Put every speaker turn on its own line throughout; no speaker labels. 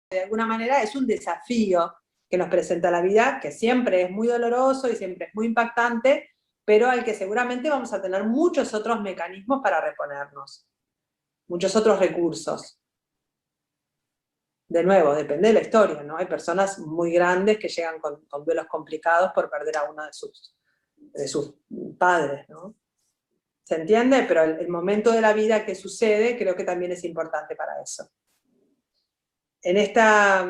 de alguna manera es un desafío que nos presenta la vida, que siempre es muy doloroso y siempre es muy impactante, pero al que seguramente vamos a tener muchos otros mecanismos para reponernos, muchos otros recursos. De nuevo, depende de la historia, ¿no? Hay personas muy grandes que llegan con duelos complicados por perder a uno de sus padres, ¿no? ¿Se entiende? Pero el momento de la vida que sucede creo que también es importante para eso. En esta...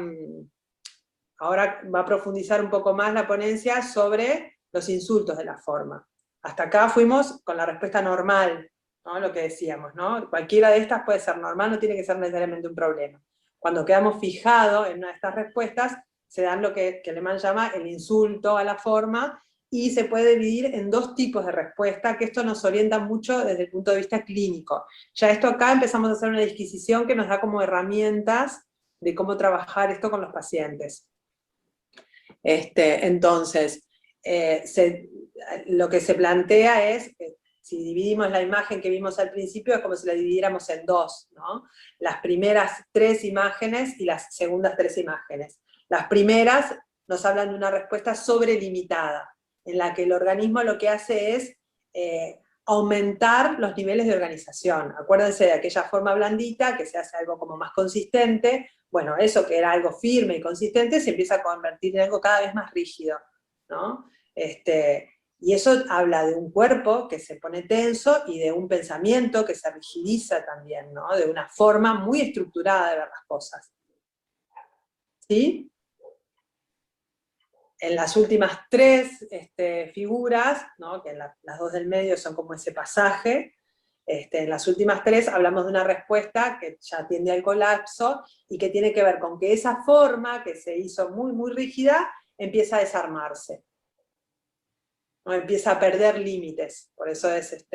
Ahora va a profundizar un poco más la ponencia sobre los insultos de la forma. Hasta acá fuimos con la respuesta normal, ¿no? Lo que decíamos, ¿no? Cualquiera de estas puede ser normal, no tiene que ser necesariamente un problema. Cuando quedamos fijados en una de estas respuestas, se dan lo que Lehmann llama el insulto a la forma, y se puede dividir en dos tipos de respuesta, que esto nos orienta mucho desde el punto de vista clínico. Ya esto acá empezamos a hacer una disquisición que nos da como herramientas de cómo trabajar esto con los pacientes. Entonces, lo que se plantea es, si dividimos la imagen que vimos al principio, es como si la dividiéramos en dos, ¿no? Las primeras 3 imágenes y las segundas 3 imágenes. Las primeras nos hablan de una respuesta sobrelimitada, en la que el organismo lo que hace es aumentar los niveles de organización. Acuérdense de aquella forma blandita, que se hace algo como más consistente. Bueno, eso que era algo firme y consistente se empieza a convertir en algo cada vez más rígido, ¿no? Y eso habla de un cuerpo que se pone tenso y de un pensamiento que se rigidiza también, ¿no? De una forma muy estructurada de ver las cosas. ¿Sí? En las últimas 3 figuras, ¿no? Que las 2 del medio son como ese pasaje, en las últimas 3 hablamos de una respuesta que ya tiende al colapso y que tiene que ver con que esa forma que se hizo muy, muy rígida empieza a desarmarse, ¿no? Empieza a perder límites. Por eso es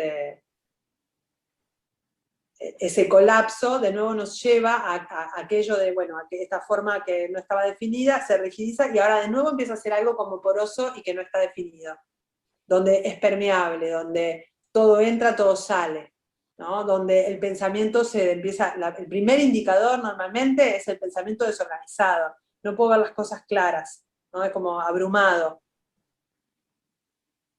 ese colapso de nuevo nos lleva a aquello de, bueno, a que esta forma que no estaba definida se rigidiza y ahora de nuevo empieza a ser algo como poroso y que no está definido, donde es permeable, donde todo entra, todo sale, ¿no? Donde el pensamiento se empieza, el primer indicador normalmente es el pensamiento desorganizado, no puedo ver las cosas claras, ¿no? Es como abrumado.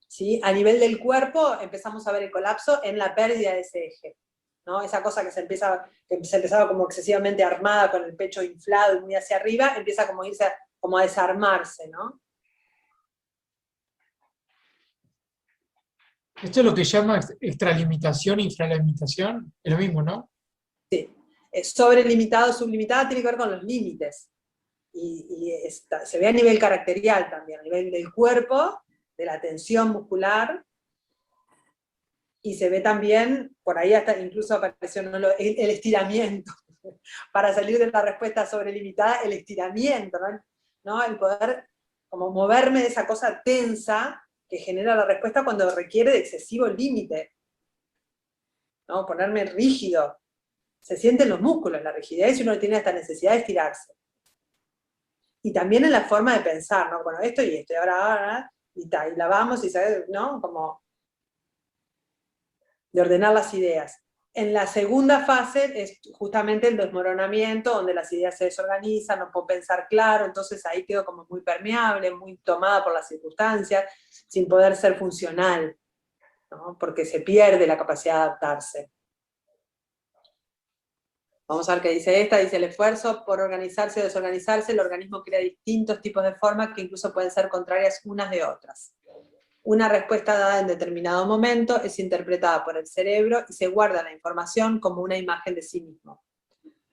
¿Sí? A nivel del cuerpo empezamos a ver el colapso en la pérdida de ese eje, ¿no? Esa cosa que se empezaba como excesivamente armada, con el pecho inflado y muy hacia arriba, empieza como a irse, como a desarmarse, ¿no?
Esto es lo que llama extralimitación e infralimitación, es lo mismo, ¿no?
Sí. Sobrelimitado, sublimitada, tiene que ver con los límites. Se ve a nivel caracterial también, a nivel del cuerpo, de la tensión muscular, y se ve también, por ahí hasta incluso apareció, ¿no? el estiramiento, para salir de la respuesta sobrelimitada, el estiramiento, ¿no? El poder como moverme de esa cosa tensa que genera la respuesta cuando requiere de excesivo límite, ¿no? Ponerme rígido. Se sienten los músculos, la rigidez, y uno tiene esta necesidad de estirarse. Y también en la forma de pensar, ¿no? Bueno, esto y esto, y ahora, y la vamos, y ¿sabes? ¿No? Como de ordenar las ideas. En la segunda fase es justamente el desmoronamiento, donde las ideas se desorganizan, no puedo pensar claro, entonces ahí quedo como muy permeable, muy tomada por las circunstancias, sin poder ser funcional, ¿no? Porque se pierde la capacidad de adaptarse. Vamos a ver qué dice esta, dice el esfuerzo por organizarse o desorganizarse, el organismo crea distintos tipos de formas que incluso pueden ser contrarias unas de otras. Una respuesta dada en determinado momento es interpretada por el cerebro y se guarda la información como una imagen de sí mismo.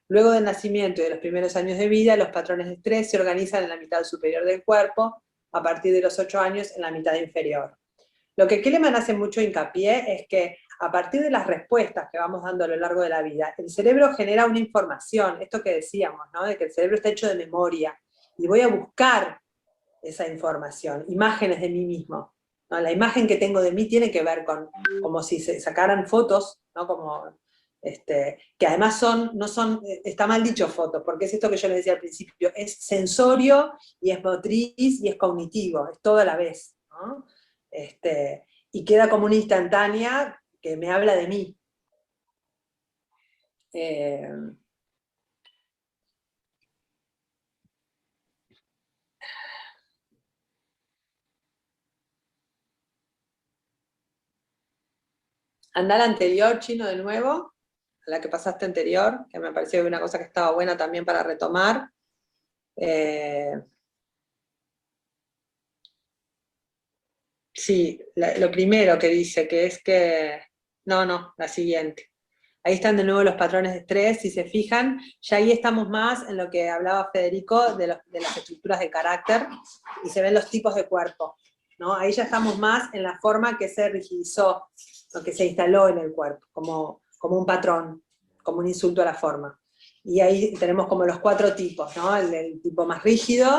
Luego del nacimiento y de los primeros años de vida, los patrones de estrés se organizan en la mitad superior del cuerpo, a partir de los 8 años en la mitad inferior. Lo que Kahneman hace mucho hincapié es que a partir de las respuestas que vamos dando a lo largo de la vida, el cerebro genera una información, esto que decíamos, ¿no? De que el cerebro está hecho de memoria, y voy a buscar esa información, imágenes de mí mismo. ¿No? La imagen que tengo de mí tiene que ver con, como si se sacaran fotos, ¿no? Como, que además no son, está mal dicho fotos, porque es esto que yo les decía al principio, es sensorio, y es motriz, y es cognitivo, es todo a la vez, ¿no? Y queda como una instantánea que me habla de mí. Anda a la anterior, Chino, de nuevo, a la que pasaste anterior, que me pareció una cosa que estaba buena también para retomar. Sí, lo primero que dice, que es que... No, la siguiente. Ahí están de nuevo los patrones de estrés, si se fijan, ya ahí estamos más en lo que hablaba Federico de las estructuras de carácter, y se ven los tipos de cuerpo, ¿no? Ahí ya estamos más en la forma que se rigidizó, lo que se instaló en el cuerpo, como un patrón, como un insulto a la forma. Y ahí tenemos como los 4 tipos, ¿no? El tipo más rígido,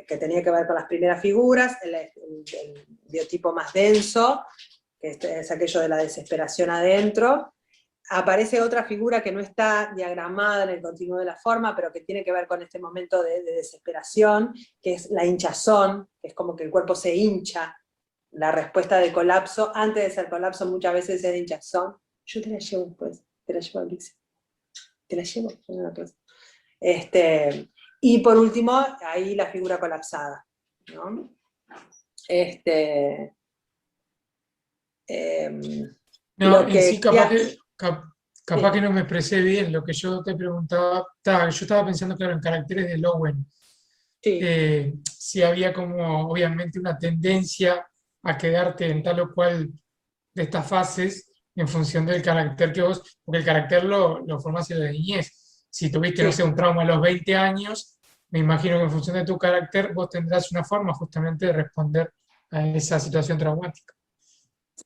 que tenía que ver con las primeras figuras, el biotipo más denso, que es aquello de la desesperación adentro. Aparece otra figura que no está diagramada en el continuo de la forma, pero que tiene que ver con este momento de desesperación, que es la hinchazón, que es como que el cuerpo se hincha, la respuesta del colapso. Antes de ser colapso muchas veces es hinchazón. Yo te la llevo después, te la llevo a Alicia. Te la llevo. Y por último, ahí la figura colapsada, ¿no?
No,
Lo
en sí
que
capaz
quería,
que, capaz
sí,
que no me expresé bien lo que yo te preguntaba. Yo estaba pensando, claro, en caracteres de Lowen.
sí,
Si había como, obviamente, una tendencia a quedarte en tal o cual de estas fases en función del carácter que vos, porque el carácter lo formás en la niñez. Si tuviste, no sé,
sí.
un trauma a los 20 años, me imagino que en función de tu carácter vos tendrás una forma justamente de responder a esa situación traumática.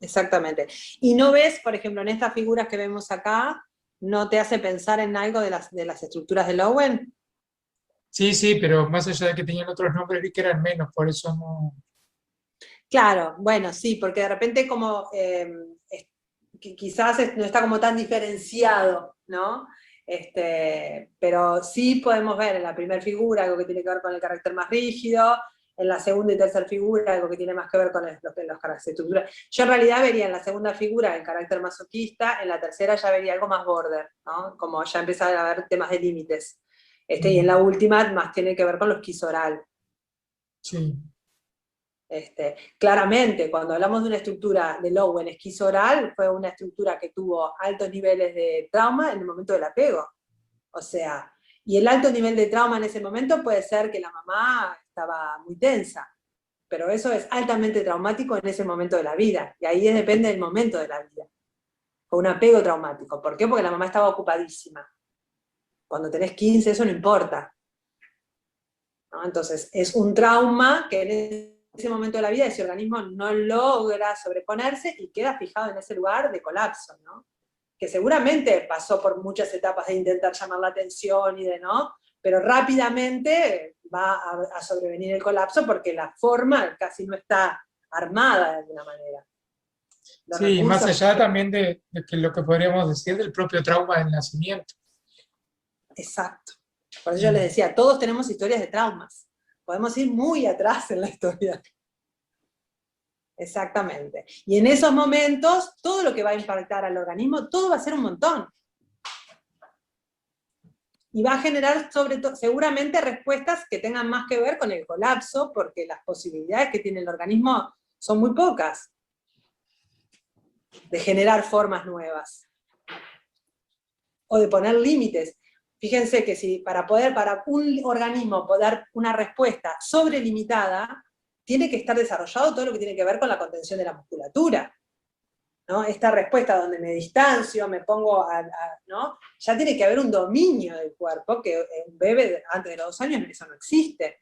Exactamente. Y no ves, por ejemplo, en estas figuras que vemos acá, ¿no te hace pensar en algo de las estructuras de Lowen?
Sí, sí, pero más allá de que tenían otros nombres, vi que eran menos, por eso no.
Claro, bueno, sí, porque de repente como quizás no está como tan diferenciado, ¿no? Pero sí podemos ver en la primera figura algo que tiene que ver con el carácter más rígido, en la segunda y tercera figura algo que tiene más que ver con los caracteres. Yo en realidad vería en la segunda figura el carácter masoquista, en la tercera ya vería algo más border, ¿no? Como ya empezar a ver temas de límites. Y en la última más tiene que ver con lo esquizoral.
Sí,
Claramente, cuando hablamos de una estructura de Lowen esquizoral, fue una estructura que tuvo altos niveles de trauma en el momento del apego. O sea, y el alto nivel de trauma en ese momento puede ser que la mamá estaba muy tensa, pero eso es altamente traumático en ese momento de la vida, y ahí depende del momento de la vida. Fue un apego traumático. ¿Por qué? Porque la mamá estaba ocupadísima. Cuando tenés 15 eso no importa, ¿no? Entonces, es un trauma que en ese momento de la vida ese organismo no logra sobreponerse y queda fijado en ese lugar de colapso, ¿no? Que seguramente pasó por muchas etapas de intentar llamar la atención y de no, pero rápidamente va a sobrevenir el colapso porque la forma casi no está armada de alguna manera. Los
sí, más
recursos,
allá también de que lo que podríamos decir del propio trauma del nacimiento.
exacto. Por eso yo les
Mm.
decía, todos tenemos historias de traumas. Podemos ir muy atrás en la historia. Exactamente. Y en esos momentos, todo lo que va a impactar al organismo, todo va a ser un montón. Y va a generar sobre todo, seguramente respuestas que tengan más que ver con el colapso, porque las posibilidades que tiene el organismo son muy pocas de generar formas nuevas o de poner límites. Fíjense que si para un organismo poder dar una respuesta sobrelimitada, tiene que estar desarrollado todo lo que tiene que ver con la contención de la musculatura, ¿no? Esta respuesta donde me distancio, me pongo ¿no? Ya tiene que haber un dominio del cuerpo, que un bebé antes de los 2 años eso no existe.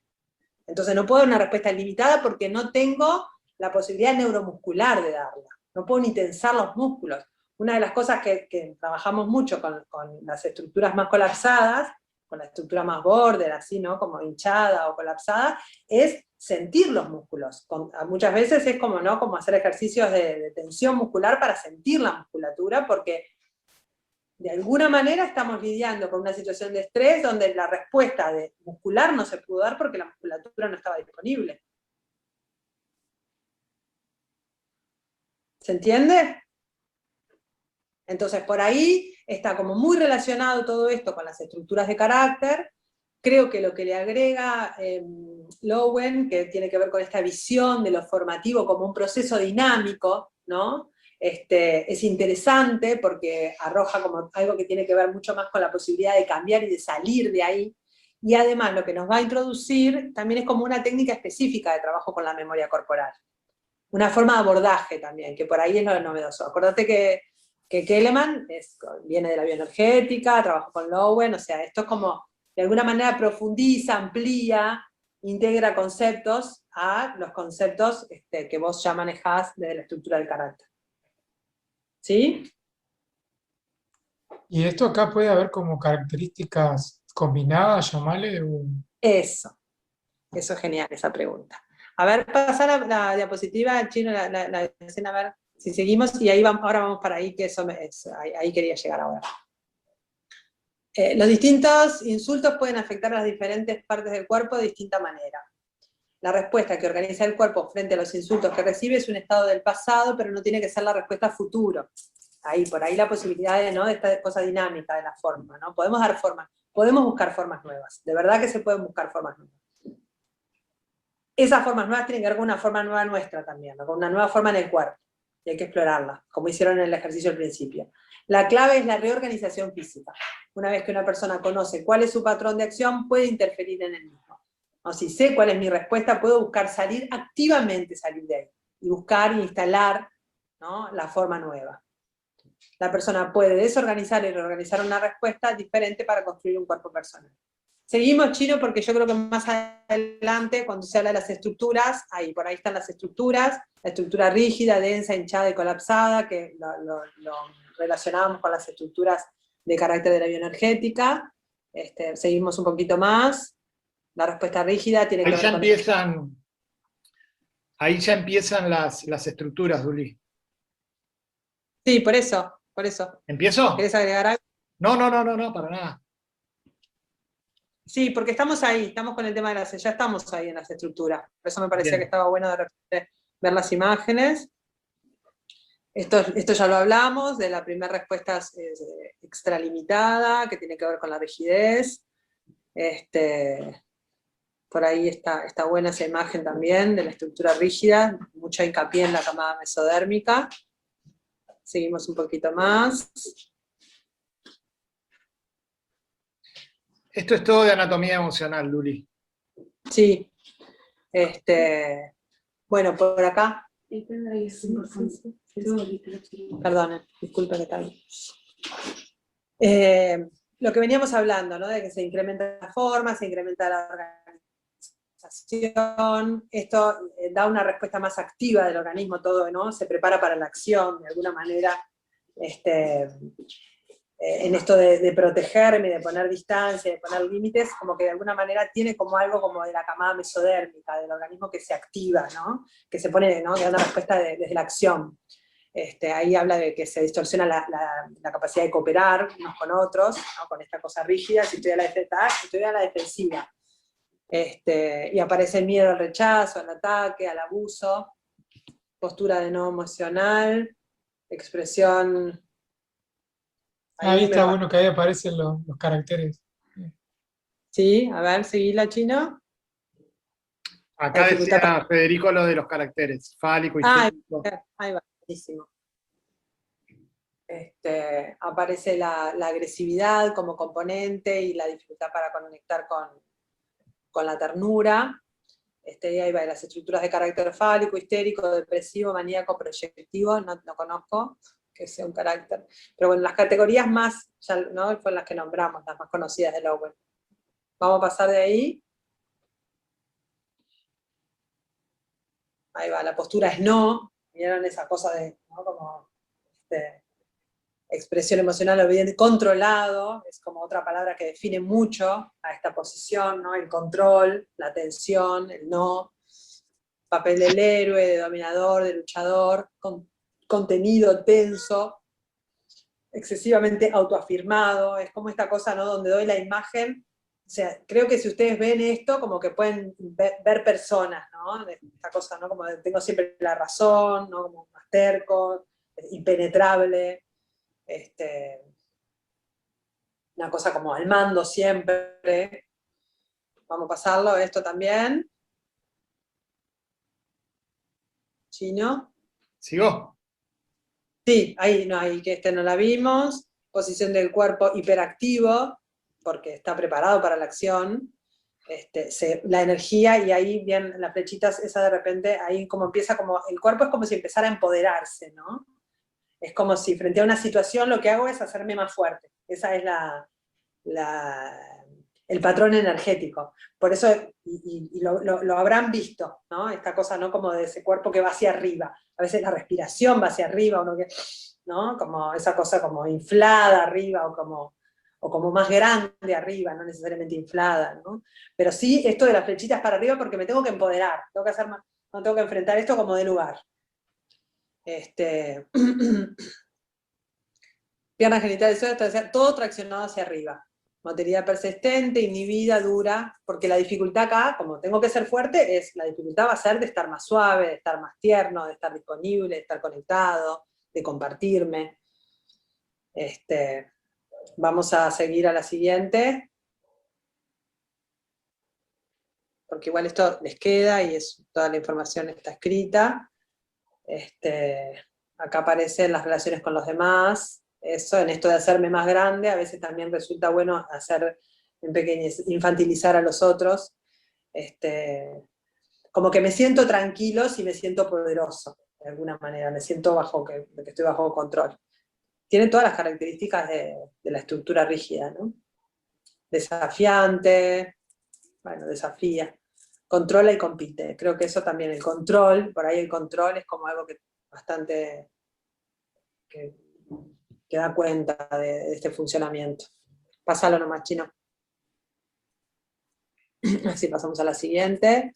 Entonces no puedo dar una respuesta limitada porque no tengo la posibilidad neuromuscular de darla. No puedo ni tensar los músculos. Una de las cosas que trabajamos mucho con las estructuras más colapsadas, con la estructura más border, así, ¿no? Como hinchada o colapsada, es sentir los músculos. Muchas veces es como, ¿no? Como hacer ejercicios de tensión muscular para sentir la musculatura, porque de alguna manera estamos lidiando con una situación de estrés donde la respuesta muscular no se pudo dar porque la musculatura no estaba disponible. ¿Se entiende? Entonces, por ahí está como muy relacionado todo esto con las estructuras de carácter. Creo que lo que le agrega Lowen, que tiene que ver con esta visión de lo formativo como un proceso dinámico, ¿no? Es interesante porque arroja como algo que tiene que ver mucho más con la posibilidad de cambiar y de salir de ahí, y además lo que nos va a introducir también es como una técnica específica de trabajo con la memoria corporal. Una forma de abordaje también, que por ahí es lo novedoso. Acordate que Kahneman viene de la bioenergética, trabajó con Lowen, o sea, esto es como, de alguna manera profundiza, amplía, integra conceptos a los conceptos que vos ya manejás de la estructura del carácter. ¿Sí?
Y esto acá puede haber como características combinadas, llamarle,
Eso es genial, esa pregunta. A ver, pasar la diapositiva, Chino, la escena, a ver si seguimos, y ahí vamos, ahora vamos para ahí, que eso ahí quería llegar ahora. Los distintos insultos pueden afectar a las diferentes partes del cuerpo de distinta manera. La respuesta que organiza el cuerpo frente a los insultos que recibe es un estado del pasado, pero no tiene que ser la respuesta a futuro. Por ahí la posibilidad de esta cosa dinámica de la forma, ¿no? Podemos dar formas, podemos buscar formas nuevas, de verdad que se pueden buscar formas nuevas. Esas formas nuevas tienen que ver con una forma nueva nuestra también, ¿no? Con una nueva forma en el cuerpo, y hay que explorarla, como hicieron en el ejercicio al principio. La clave es la reorganización física. Una vez que una persona conoce cuál es su patrón de acción, puede interferir en el mismo. O si sé cuál es mi respuesta, puedo buscar activamente salir de ahí, y buscar e instalar, ¿no?, la forma nueva. La persona puede desorganizar y reorganizar una respuesta diferente para construir un cuerpo personal. Seguimos, Chino, porque yo creo que más adelante, cuando se habla de las estructuras, por ahí están las estructuras, la estructura rígida, densa, hinchada y colapsada, que lo relacionábamos con las estructuras de carácter de la bioenergética. Seguimos un poquito más. La respuesta rígida tiene que ver con...
Ahí ya empiezan las estructuras, Duli.
Sí, por eso.
¿Empiezo?
¿Querés agregar algo?
No, para nada.
Sí, porque estamos ahí, estamos con el tema de ya estamos ahí en las estructuras. Por eso me parecía
Bien.
que estaba bueno de repente ver las imágenes. Esto ya lo hablamos, de la primera respuesta extralimitada, que tiene que ver con la rigidez. Por ahí está buena esa imagen también de la estructura rígida, mucho hincapié en la camada mesodérmica. Seguimos un poquito más.
Esto es todo de anatomía emocional, Luli.
Sí. Bueno, por acá. Perdón, disculpe que tal. Lo que veníamos hablando, ¿no? De que se incrementa la forma, se incrementa la organización, esto da una respuesta más activa del organismo, todo, ¿no? Se prepara para la acción, de alguna manera, en esto de protegerme, de poner distancia, de poner límites, como que de alguna manera tiene como algo como de la camada mesodérmica, del organismo que se activa, ¿no? Que se pone, ¿no?, que da una respuesta desde la acción. Ahí habla de que se distorsiona la capacidad de cooperar unos con otros, ¿no?, con esta cosa rígida, si estoy a la defensiva. Y aparece el miedo al rechazo, al ataque, al abuso, postura de no emocional, expresión...
ahí está bueno que ahí aparecen los caracteres.
Sí, a ver, seguila, Chino.
Acá decía Federico lo de los caracteres, fálico, histérico.
Ahí va, buenísimo. Aparece la agresividad como componente y la dificultad para conectar con la ternura. Ahí va, las estructuras de carácter fálico, histérico, depresivo, maníaco, proyectivo, no conozco que sea un carácter. Pero bueno, las categorías más, ya, ¿no?, fueron las que nombramos, las más conocidas de Lowen. Vamos a pasar de ahí. Ahí va, la postura es no. ¿Vieron esa cosa de, ¿no?, como expresión emocional evidente, controlado, es como otra palabra que define mucho a esta posición, ¿no? El control, la tensión, el no, papel del héroe, de dominador, de luchador, contenido tenso, excesivamente autoafirmado, es como esta cosa, ¿no?, donde doy la imagen. O sea, creo que si ustedes ven esto, como que pueden ver personas, ¿no? Esta cosa, ¿no?, como de tengo siempre la razón, ¿no?, como más terco, impenetrable. Una cosa como al mando siempre. Vamos a pasarlo esto también. Chino.
¿Sigo?
Sí, ahí no, ahí que no la vimos. Posición del cuerpo hiperactivo, porque está preparado para la acción. La energía, y ahí bien las flechitas, esa de repente, ahí como empieza, como el cuerpo es como si empezara a empoderarse, ¿no? Es como si frente a una situación lo que hago es hacerme más fuerte. Esa es el patrón energético. Por eso, y lo habrán visto, ¿no? Esta cosa, ¿no? Como de ese cuerpo que va hacia arriba. A veces la respiración va hacia arriba, uno que, ¿no? Como esa cosa como inflada arriba, o como más grande arriba, no necesariamente inflada, ¿no? Pero sí, esto de las flechitas para arriba porque me tengo que empoderar, tengo que hacer más, no tengo que enfrentar esto como de lugar. Piernas genitales, todo traccionado hacia arriba. Motilidad persistente, inhibida, dura, porque la dificultad acá, como tengo que ser fuerte, la dificultad va a ser de estar más suave, de estar más tierno, de estar disponible, de estar conectado, de compartirme. Vamos a seguir a la siguiente, porque igual esto les queda y toda la información está escrita. Acá aparecen las relaciones con los demás. Eso, en esto de hacerme más grande, a veces también resulta bueno hacer en pequeñez, infantilizar a los otros. Como que me siento tranquilo si me siento poderoso, de alguna manera, me siento que estoy bajo control. Tiene todas las características de la estructura rígida, ¿no? Desafiante, bueno, desafía, controla y compite. Creo que eso también, el control, por ahí el control es como algo que bastante que da cuenta de este funcionamiento. Pásalo nomás, Chino. Así pasamos a la siguiente.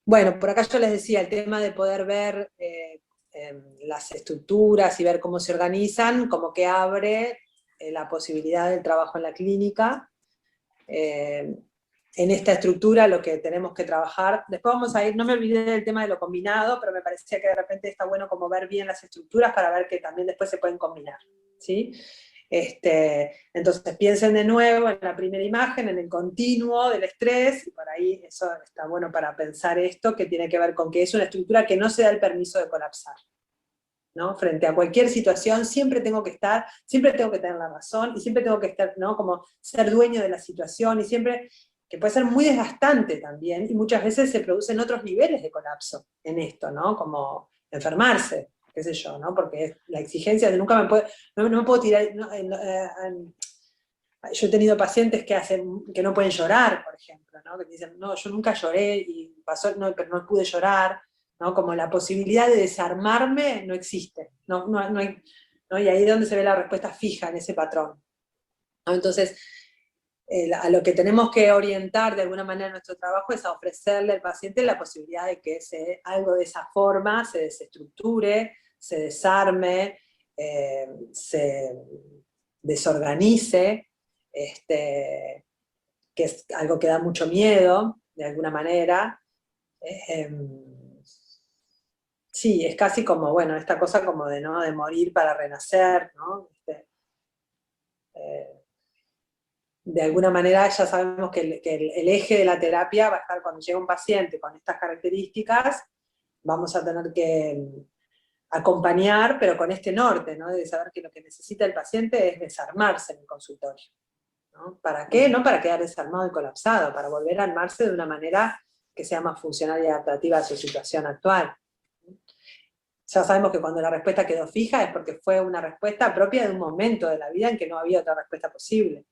Bueno, por acá yo les decía, el tema de poder ver las estructuras y ver cómo se organizan, como que abre la posibilidad del trabajo en la clínica. En esta estructura lo que tenemos que trabajar, después vamos a ir, no me olvidé del tema de lo combinado, pero me parecía que de repente está bueno como ver bien las estructuras para ver que también después se pueden combinar, ¿sí? Entonces piensen de nuevo en la primera imagen, en el continuo del estrés, y por ahí eso está bueno para pensar esto, que tiene que ver con que es una estructura que no se da el permiso de colapsar, ¿no? Frente a cualquier situación siempre tengo que tener la razón, y siempre tengo que estar, ¿no? Como ser dueño de la situación, y siempre, que puede ser muy desgastante también, y muchas veces se producen otros niveles de colapso en esto, ¿no? Como enfermarse, qué sé yo, ¿no? Porque la exigencia de nunca me puedo, no me puedo tirar, yo he tenido pacientes que no pueden llorar, por ejemplo, ¿no? Que dicen, no, yo nunca lloré, y pasó, no, pero no pude llorar, ¿no? Como la posibilidad de desarmarme no existe, no hay, ¿no? Y ahí es donde se ve la respuesta fija en ese patrón, ¿no? Entonces, a lo que tenemos que orientar de alguna manera nuestro trabajo es a ofrecerle al paciente la posibilidad de que algo de esa forma se desestructure, se desarme, se desorganice, que es algo que da mucho miedo, de alguna manera. Sí, es casi como, bueno, esta cosa como de, ¿no? De morir para renacer, ¿no? De alguna manera ya sabemos que el eje de la terapia va a estar cuando llega un paciente con estas características, vamos a tener que acompañar, pero con este norte, ¿no? De saber que lo que necesita el paciente es desarmarse en el consultorio, ¿no? ¿Para qué? No para quedar desarmado y colapsado, para volver a armarse de una manera que sea más funcional y adaptativa a su situación actual. Ya sabemos que cuando la respuesta quedó fija es porque fue una respuesta propia de un momento de la vida en que no había otra respuesta posible.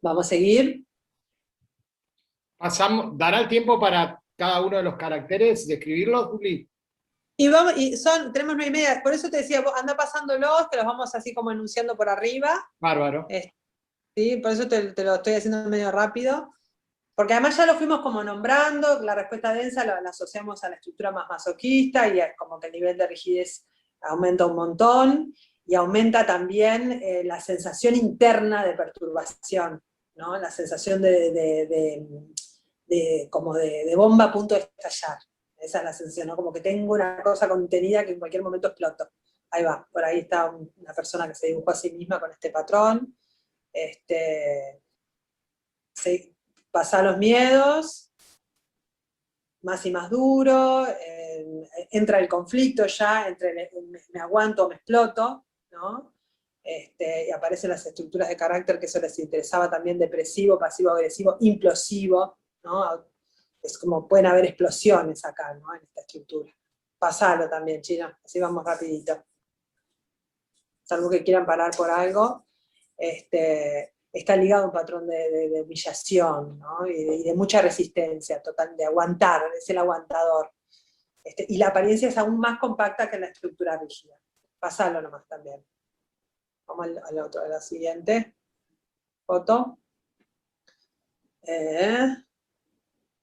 ¿Vamos a seguir?
¿Dará el tiempo para cada uno de los caracteres describirlos, Juli?
Tenemos 9:30, por eso te decía, vos anda pasándolos, que los vamos así como enunciando por arriba.
Bárbaro.
¿Sí? Por eso te lo estoy haciendo medio rápido. Porque además ya lo fuimos como nombrando, la respuesta densa la asociamos a la estructura más masoquista, y es como que el nivel de rigidez aumenta un montón, y aumenta también la sensación interna de perturbación, ¿no? La sensación como de bomba a punto de estallar. Esa es la sensación, ¿no? Como que tengo una cosa contenida que en cualquier momento exploto. Ahí va, por ahí está una persona que se dibujó a sí misma con este patrón. Pasar los miedos, más y más duro, entra el conflicto ya, entre me aguanto o me exploto, ¿no? Y aparecen las estructuras de carácter que eso les interesaba también, depresivo, pasivo-agresivo, implosivo, ¿no? Es como pueden haber explosiones acá, ¿no? En esta estructura. Pasalo también, Chino, así vamos rapidito. Salvo que quieran parar por algo, está ligado a un patrón de humillación, ¿no? y de mucha resistencia, total, de aguantar, es el aguantador. Y la apariencia es aún más compacta que la estructura rígida. Pasalo nomás también. Vamos al otro, a la siguiente foto.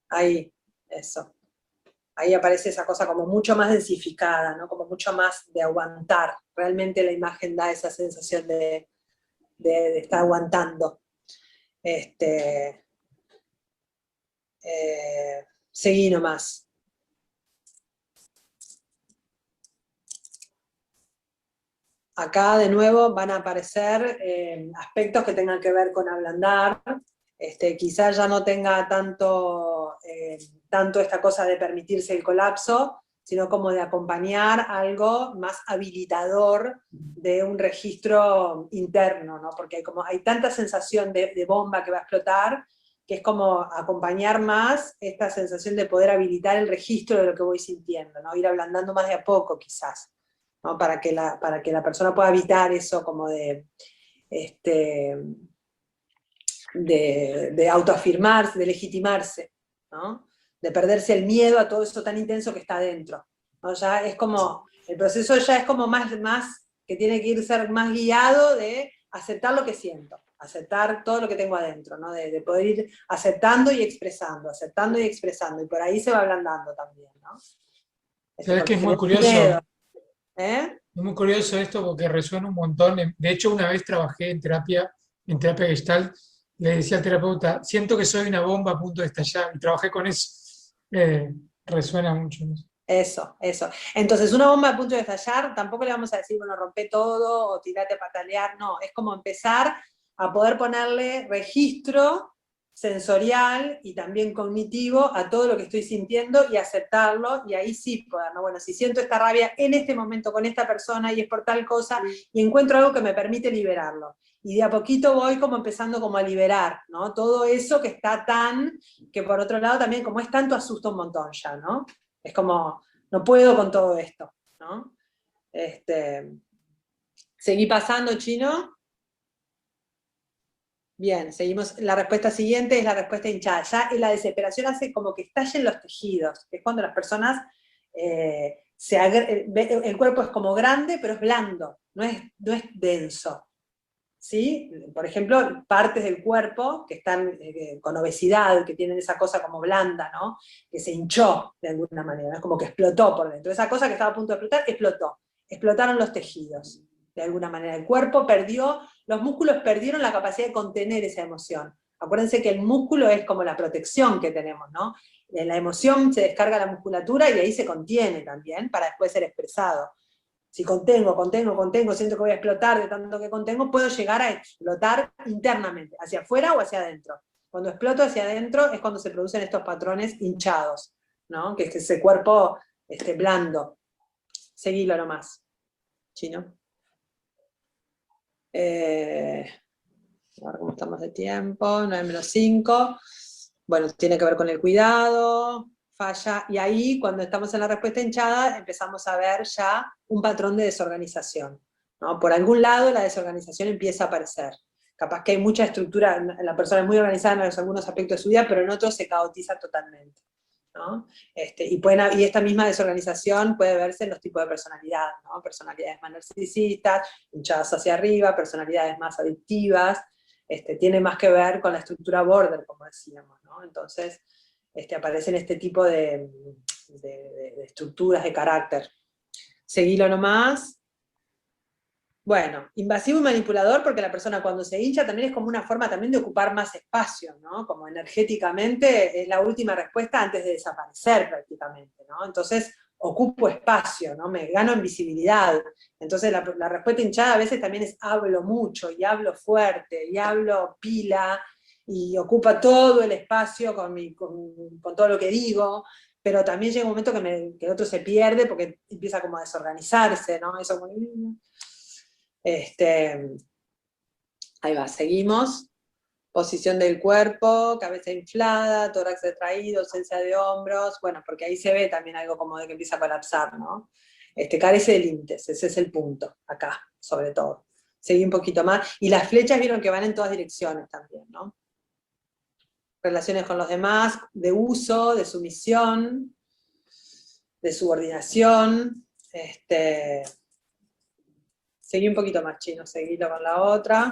Ahí, eso. Ahí aparece esa cosa como mucho más densificada, ¿no? Como mucho más de aguantar. Realmente la imagen da esa sensación de estar aguantando. Seguí nomás. Acá de nuevo van a aparecer aspectos que tengan que ver con ablandar. Quizás ya no tenga tanto esta cosa de permitirse el colapso, sino como de acompañar algo más habilitador de un registro interno, ¿no? Porque hay tanta sensación de bomba que va a explotar, que es como acompañar más esta sensación de poder habilitar el registro de lo que voy sintiendo, ¿no? Ir ablandando más de a poco quizás, ¿no? Para que la persona pueda evitar eso como de autoafirmarse, de legitimarse, ¿no? De perderse el miedo a todo eso tan intenso que está adentro, ¿no? Ya es como, el proceso ya es como más que tiene que ser más guiado de aceptar lo que siento, aceptar todo lo que tengo adentro, ¿no? De poder ir aceptando y expresando, y por ahí se va ablandando también, ¿no?
¿Sabes que es muy curioso?
Miedo.
Es muy curioso esto porque resuena un montón. De hecho, una vez trabajé en terapia Gestalt, le decía al terapeuta, siento que soy una bomba a punto de estallar, y trabajé con eso. Resuena mucho.
Eso. Entonces, una bomba a punto de estallar, tampoco le vamos a decir, bueno, rompe todo o tirate a patalear, no, es como empezar a poder ponerle registro sensorial y también cognitivo a todo lo que estoy sintiendo y aceptarlo, y ahí sí poder, ¿no? Bueno, si siento esta rabia en este momento con esta persona y es por tal cosa, y encuentro algo que me permite liberarlo. Y de a poquito voy como empezando como a liberar, ¿no? Todo eso que está que por otro lado también como es tanto asusta un montón ya, ¿no? Es como, no puedo con todo esto, ¿no? ¿Seguí pasando, Chino? Bien, seguimos. La respuesta siguiente es la respuesta hinchada. Ya la desesperación hace como que estallen los tejidos. Es cuando las personas, el cuerpo es como grande, pero es blando, no es denso. ¿Sí? Por ejemplo, partes del cuerpo que están con obesidad, que tienen esa cosa como blanda, ¿no? Que se hinchó de alguna manera, ¿no? Como que explotó por dentro. Esa cosa que estaba a punto de explotar, explotó. Explotaron los tejidos, de alguna manera. El cuerpo los músculos perdieron la capacidad de contener esa emoción. Acuérdense que el músculo es como la protección que tenemos, ¿no? La emoción se descarga a la musculatura y ahí se contiene también para después ser expresado. Si contengo, siento que voy a explotar de tanto que contengo, puedo llegar a explotar internamente, hacia afuera o hacia adentro. Cuando exploto hacia adentro es cuando se producen estos patrones hinchados, ¿no? Que es ese cuerpo blando. Seguilo nomás, Chino. A ver cómo estamos de tiempo, 9:05. Bueno, tiene que ver con el cuidado, falla, y ahí cuando estamos en la respuesta hinchada empezamos a ver ya un patrón de desorganización, ¿no? Por algún lado la desorganización empieza a aparecer. Capaz que hay mucha estructura, la persona es muy organizada en algunos aspectos de su vida, pero en otros se caotiza totalmente, ¿no? Y esta misma desorganización puede verse en los tipos de personalidad, ¿no? Personalidades más narcisistas, hinchadas hacia arriba, personalidades más adictivas. Tiene más que ver con la estructura border, como decíamos, ¿no? Entonces, aparecen este tipo de estructuras de carácter. Seguilo nomás. Bueno, invasivo y manipulador, porque la persona cuando se hincha también es como una forma también de ocupar más espacio, ¿no? Como energéticamente es la última respuesta antes de desaparecer prácticamente, ¿no? Entonces, ocupo espacio, ¿no? Me gano en visibilidad. Entonces la respuesta hinchada a veces también es hablo mucho, y hablo fuerte, y hablo pila, y ocupa todo el espacio con todo lo que digo, pero también llega un momento que el otro se pierde porque empieza como a desorganizarse, ¿no? Eso como... Ahí va, seguimos. Posición del cuerpo, cabeza inflada, tórax retraído, ausencia de hombros, bueno, porque ahí se ve también algo como de que empieza a colapsar, ¿no? Carece de límites, ese es el punto, acá, sobre todo. Seguí un poquito más, y las flechas vieron que van en todas direcciones también, ¿no? Relaciones con los demás, de uso, de sumisión, de subordinación, seguí un poquito más, Chino, seguílo con la otra.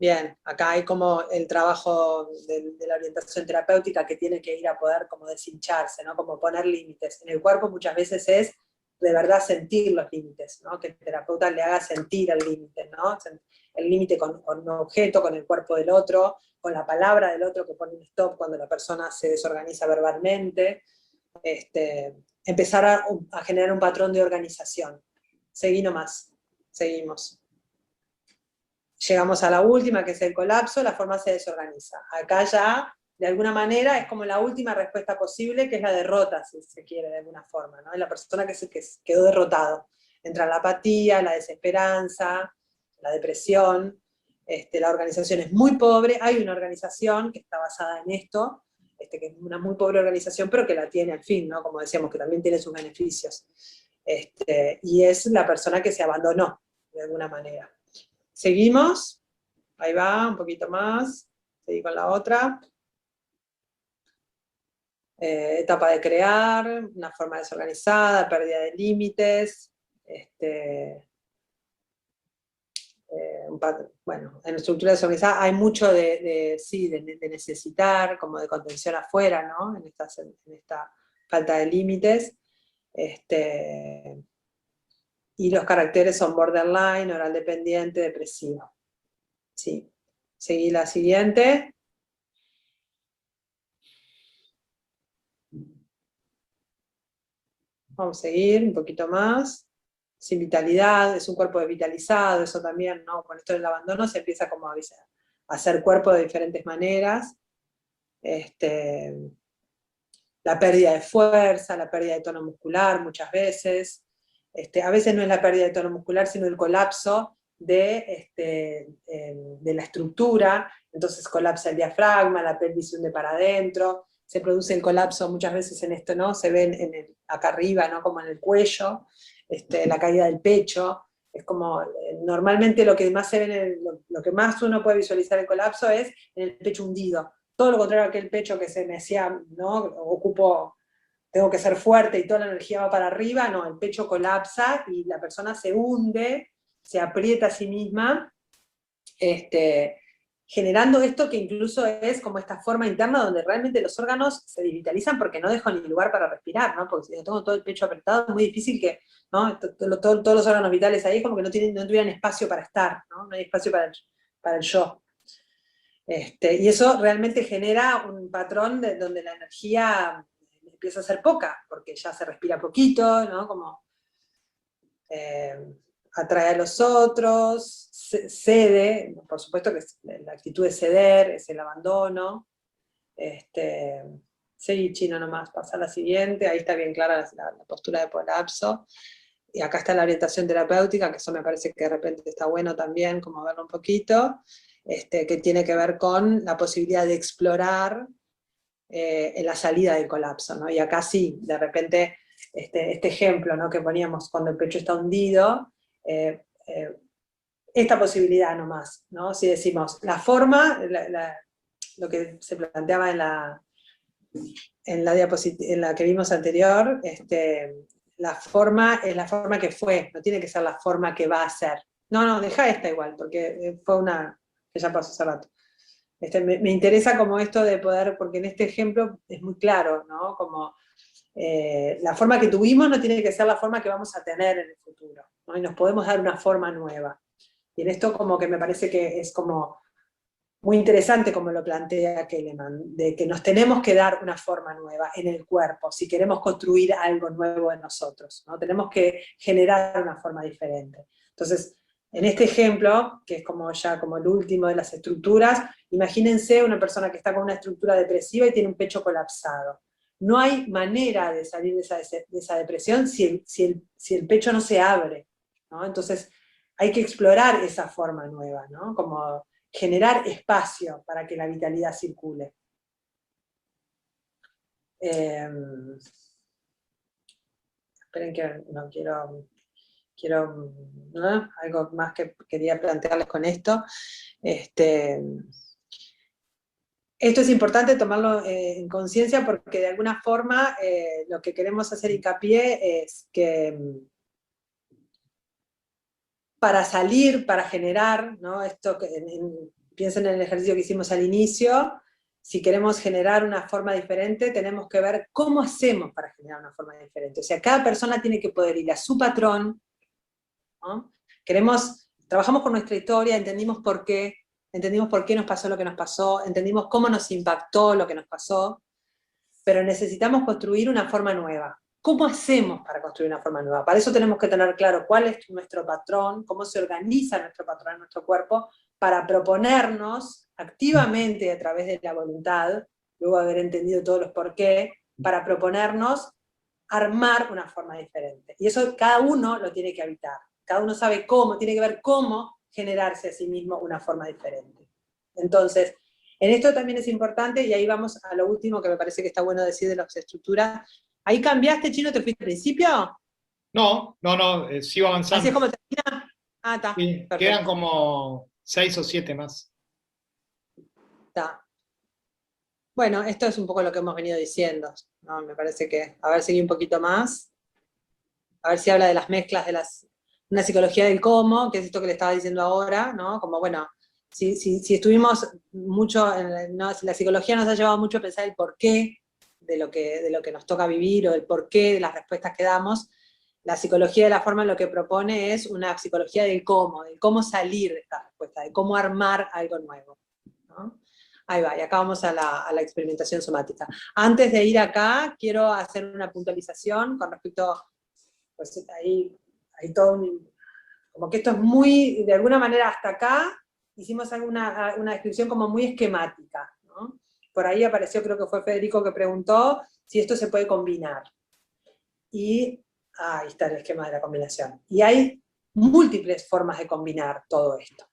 Bien, acá hay como el trabajo de la orientación terapéutica que tiene que ir a poder como deshincharse, ¿no? Como poner límites. En el cuerpo muchas veces es de verdad sentir los límites, ¿no? Que el terapeuta le haga sentir el límite, ¿no? El límite con un objeto, con el cuerpo del otro, con la palabra del otro que pone un stop cuando la persona se desorganiza verbalmente. Empezar a generar un patrón de organización. Seguí nomás, seguimos. Llegamos a la última, que es el colapso, la forma se desorganiza. Acá ya, de alguna manera, es como la última respuesta posible, que es la derrota, si se quiere, de alguna forma, ¿no? Es la persona que quedó derrotado. Entra la apatía, la desesperanza, la depresión, la organización es muy pobre, hay una organización que está basada en esto, que es una muy pobre organización, pero que la tiene al fin, ¿no? Como decíamos, que también tiene sus beneficios. Y es la persona que se abandonó, de alguna manera. Seguimos, ahí va, un poquito más, seguí con la otra. Etapa de crear, una forma desorganizada, pérdida de límites, bueno, en la estructura desorganizada hay mucho de necesitar, como de contención afuera, ¿no? En esta falta de límites. Y los caracteres son borderline, oral dependiente, depresivo. Sí. Seguí la siguiente. Vamos a seguir un poquito más. Sin vitalidad, es un cuerpo desvitalizado, eso también, ¿no? Con esto del abandono se empieza como a hacer cuerpo de diferentes maneras. La pérdida de fuerza, la pérdida de tono muscular muchas veces. A veces no es la pérdida de tono muscular, sino el colapso de la estructura, entonces colapsa el diafragma, la pelvis se hunde para adentro, se produce el colapso muchas veces en esto, ¿no? Se ve acá arriba, ¿no? Como en el cuello, la caída del pecho, es como, normalmente lo que más se ve, lo que más uno puede visualizar el colapso es en el pecho hundido, todo lo contrario a aquel pecho que se me hacía, ¿no? Tengo que ser fuerte y toda la energía va para arriba, no, el pecho colapsa y la persona se hunde, se aprieta a sí misma, generando esto que incluso es como esta forma interna donde realmente los órganos se desvitalizan porque no dejo ni lugar para respirar, ¿no? Porque si yo tengo todo el pecho apretado es muy difícil que, ¿no? Todos los órganos vitales ahí como que no tuvieran espacio para estar, ¿no? No hay espacio para el yo. Y eso realmente genera un patrón donde la energía empieza a ser poca, porque ya se respira poquito, ¿no? Como atrae a los otros, cede, por supuesto que la actitud de ceder, es el abandono. Seguí, Chino, nomás, pasa a la siguiente, ahí está bien clara la postura de colapso. Y acá está la orientación terapéutica, que eso me parece que de repente está bueno también, como verlo un poquito, que tiene que ver con la posibilidad de explorar en la salida del colapso, ¿no? Y acá sí, de repente, este ejemplo, ¿no? Que poníamos cuando el pecho está hundido, esta posibilidad nomás, ¿no? Si decimos, la forma, lo que se planteaba en la que vimos anterior, la forma es la forma que fue, no tiene que ser la forma que va a ser. No, deja esta igual, porque fue una que ya pasó hace rato. Me interesa como esto de poder, porque en este ejemplo es muy claro, ¿no? Como la forma que tuvimos no tiene que ser la forma que vamos a tener en el futuro, ¿no? Y nos podemos dar una forma nueva. Y en esto como que me parece que es como muy interesante como lo plantea Keleman, de que nos tenemos que dar una forma nueva en el cuerpo, si queremos construir algo nuevo en nosotros, ¿no? Tenemos que generar una forma diferente. Entonces, En este ejemplo, que es como ya como el último de las estructuras, imagínense una persona que está con una estructura depresiva y tiene un pecho colapsado. No hay manera de salir de esa depresión si el pecho no se abre, ¿no? Entonces hay que explorar esa forma nueva, ¿no? Como generar espacio para que la vitalidad circule. Esperen que no quiero ¿no? Algo más que quería plantearles con esto. Esto es importante tomarlo en conciencia porque de alguna forma lo que queremos hacer hincapié es que para salir, para generar, ¿no? Esto piensen en el ejercicio que hicimos al inicio, si queremos generar una forma diferente, tenemos que ver cómo hacemos para generar una forma diferente. O sea, cada persona tiene que poder ir a su patrón, ¿no? Trabajamos con nuestra historia, entendimos por qué nos pasó lo que nos pasó, entendimos cómo nos impactó lo que nos pasó, pero necesitamos construir una forma nueva. ¿Cómo hacemos para construir una forma nueva? Para eso tenemos que tener claro cuál es nuestro patrón, cómo se organiza nuestro patrón en nuestro cuerpo, para proponernos activamente a través de la voluntad, luego de haber entendido todos los por qué, para proponernos armar una forma diferente. Y eso cada uno lo tiene que habitar. Cada uno sabe cómo, tiene que ver cómo generarse a sí mismo una forma diferente. Entonces, en esto también es importante, y ahí vamos a lo último que me parece que está bueno decir de las estructuras. ¿Ahí cambiaste, Chino? ¿Te fuiste al principio?
No, sigo
Así
avanzando.
es como termina. Ah, está,
Sí, quedan
perfecto.
como 6 o 7 más.
Está. Bueno, esto es un poco lo que hemos venido diciendo, ¿no? Me parece que, a ver, seguí un poquito más, a ver si habla de las mezclas de una psicología del cómo, que es esto que le estaba diciendo ahora, ¿no? Como, bueno, si estuvimos mucho, ¿no? Si la psicología nos ha llevado mucho a pensar el porqué de lo que nos toca vivir, o el porqué de las respuestas que damos, la psicología de la forma lo que propone es una psicología del cómo salir de esta respuesta, de cómo armar algo nuevo, ¿no? Ahí va, y acá vamos a la experimentación somática. Antes de ir acá, quiero hacer una puntualización con respecto, pues hay todo como que esto es muy, de alguna manera hasta acá, hicimos una descripción como muy esquemática, ¿no? Por ahí apareció, creo que fue Federico que preguntó si esto se puede combinar. Y ahí está el esquema de la combinación. Y hay múltiples formas de combinar todo esto,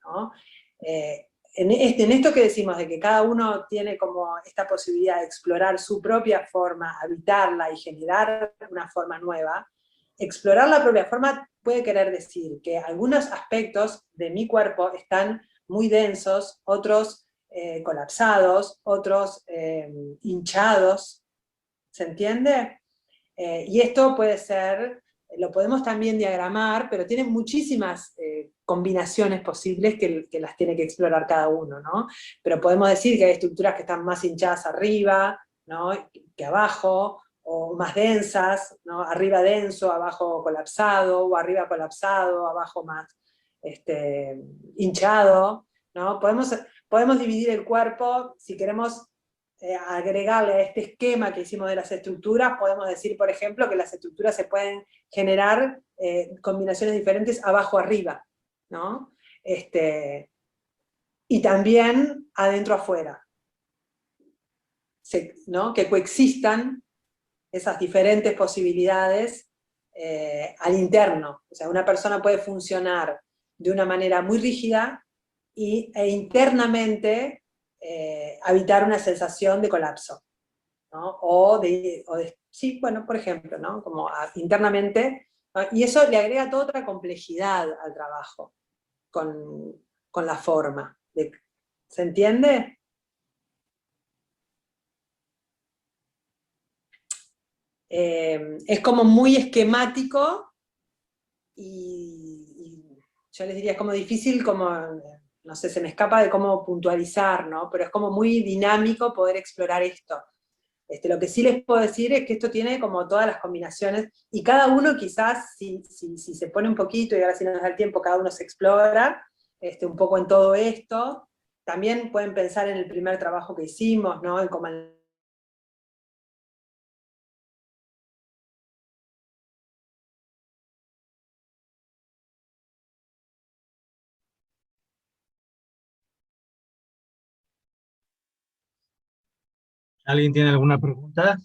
¿no? En esto que decimos de que cada uno tiene como esta posibilidad de explorar su propia forma, habitarla y generar una forma nueva, explorar la propia forma puede querer decir que algunos aspectos de mi cuerpo están muy densos, otros colapsados, otros hinchados, ¿se entiende? Y esto puede ser, lo podemos también diagramar, pero tiene muchísimas combinaciones posibles que las tiene que explorar cada uno, ¿no? Pero podemos decir que hay estructuras que están más hinchadas arriba, ¿no? que abajo, o más densas, ¿no? Arriba denso, abajo colapsado, o arriba colapsado, abajo más hinchado, ¿no? Podemos dividir el cuerpo, si queremos agregarle a este esquema que hicimos de las estructuras, podemos decir, por ejemplo, que las estructuras se pueden generar combinaciones diferentes abajo-arriba, ¿no? Y también adentro-afuera, ¿no? Que coexistan esas diferentes posibilidades al interno. O sea, una persona puede funcionar de una manera muy rígida e internamente habitar una sensación de colapso, ¿no? Sí, bueno, por ejemplo, ¿no? Como internamente, ¿no? Y eso le agrega toda otra complejidad al trabajo con la forma. ¿Se entiende? Es como muy esquemático y yo les diría, es como difícil, como, no sé, se me escapa de cómo puntualizar, ¿no? Pero es como muy dinámico poder explorar esto. Lo que sí les puedo decir es que esto tiene como todas las combinaciones, y cada uno quizás, si se pone un poquito, y ahora si nos da el tiempo, cada uno se explora un poco en todo esto. También pueden pensar en el primer trabajo que hicimos, ¿no? En cómo
¿Alguien tiene alguna pregunta?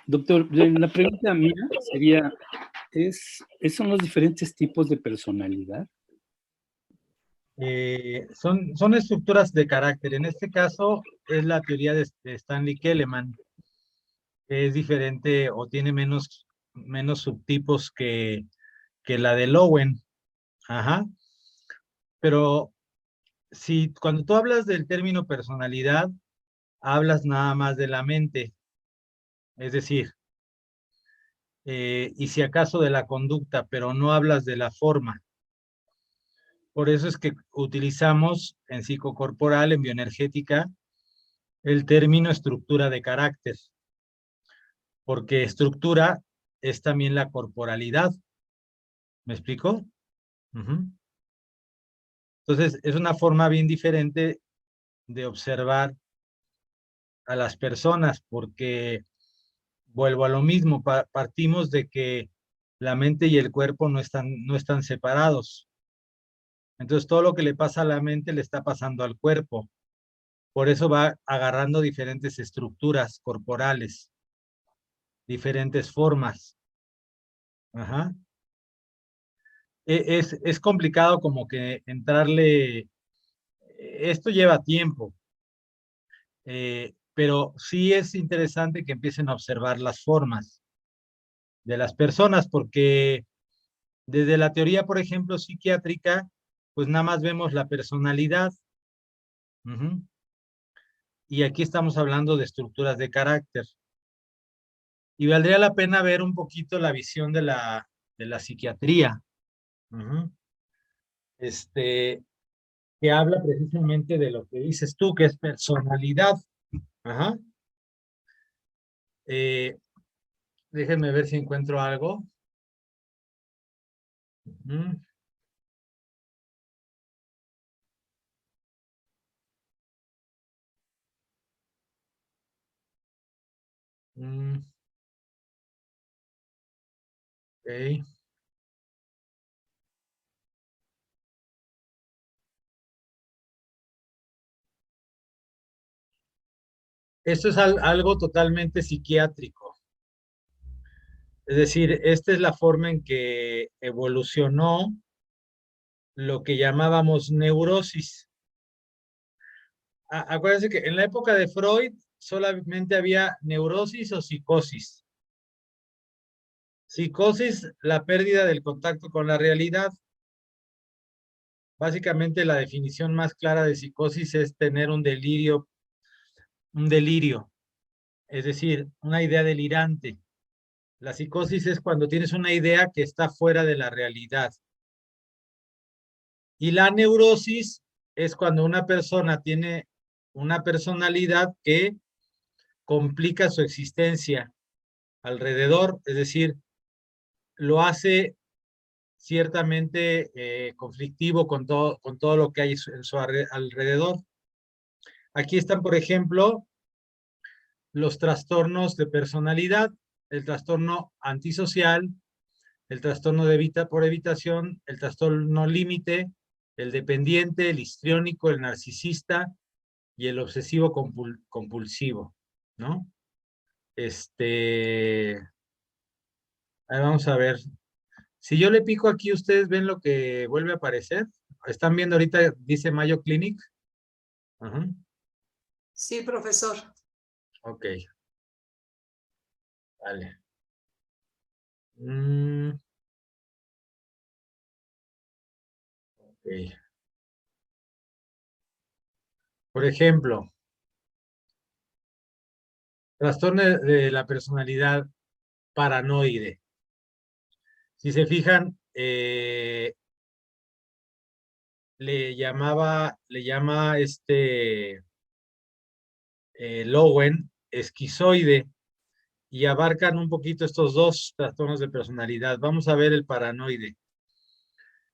Doctor, la pregunta mía sería, ¿son los diferentes tipos de personalidad?
Son estructuras de carácter. En este caso es la teoría de Stanley Keleman, que es diferente o tiene menos subtipos que la de Lowen. Ajá. Pero cuando tú hablas del término personalidad, hablas nada más de la mente. Es decir, y si acaso de la conducta, pero no hablas de la forma. Por eso es que utilizamos en psicocorporal, en bioenergética, el término estructura de carácter, porque estructura es también la corporalidad. ¿Me explico? Ujú. Entonces, es una forma bien diferente de observar a las personas, porque vuelvo a lo mismo, partimos de que la mente y el cuerpo no están separados. Entonces, todo lo que le pasa a la mente le está pasando al cuerpo. Por eso va agarrando diferentes estructuras corporales, diferentes formas. Ajá. Es complicado como que entrarle, esto lleva tiempo, pero sí es interesante que empiecen a observar las formas de las personas, porque desde la teoría, por ejemplo, psiquiátrica, pues nada más vemos la personalidad. Ujú. Y aquí estamos hablando de estructuras de carácter. Y valdría la pena ver un poquito la visión de la psiquiatría. Ujú. Que habla precisamente de lo que dices tú, que es personalidad. Ajá. Déjenme ver si encuentro algo. Ujú. Mm, ok. Esto es algo totalmente psiquiátrico. Es decir, esta es la forma en que evolucionó lo que llamábamos neurosis. Acuérdense que en la época de Freud solamente había neurosis o psicosis. Psicosis, la pérdida del contacto con la realidad. Básicamente la definición más clara de psicosis es tener un delirio, es decir, una idea delirante. La psicosis es cuando tienes una idea que está fuera de la realidad. Y la neurosis es cuando una persona tiene una personalidad que complica su existencia alrededor, es decir, lo hace ciertamente conflictivo con todo lo que hay en su alrededor. Aquí están, por ejemplo, los trastornos de personalidad, el trastorno antisocial, el trastorno por evitación, el trastorno límite, el dependiente, el histriónico, el narcisista y el obsesivo compulsivo, ¿no? Ahí vamos a ver. Si yo le pico aquí, ¿ustedes ven lo que vuelve a aparecer? ¿Están viendo ahorita, dice Mayo Clinic? Ajá.
Sí, profesor.
Ok. Vale. Ok. Por ejemplo, trastorno de la personalidad paranoide. Si se fijan, le llama Lowen esquizoide y abarcan un poquito estos dos trastornos de personalidad. Vamos a ver el paranoide.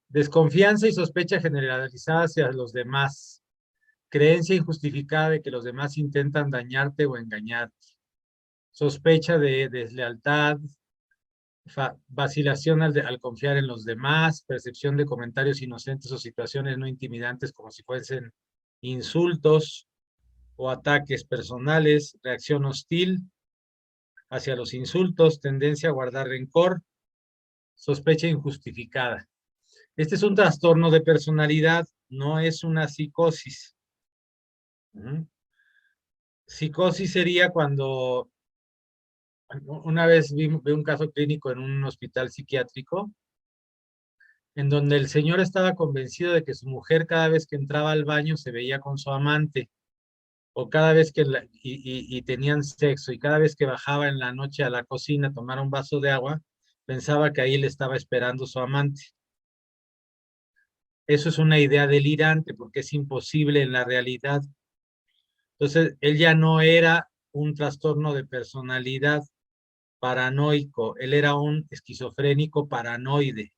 Desconfianza y sospecha generalizada hacia los demás. Creencia injustificada de que los demás intentan dañarte o engañarte. Sospecha de deslealtad, Vacilación al confiar en los demás, percepción de comentarios inocentes o situaciones no intimidantes como si fuesen insultos o ataques personales, reacción hostil hacia los insultos, tendencia a guardar rencor, sospecha injustificada. Este es un trastorno de personalidad, no es una psicosis. Psicosis sería cuando una vez vi un caso clínico en un hospital psiquiátrico en donde el señor estaba convencido de que su mujer cada vez que entraba al baño se veía con su amante, o cada vez que y tenían sexo, y cada vez que bajaba en la noche a la cocina a tomar un vaso de agua, pensaba que ahí le estaba esperando su amante. Eso es una idea delirante porque es imposible en la realidad. Entonces, él ya no era un trastorno de personalidad paranoico, él era un esquizofrénico paranoide.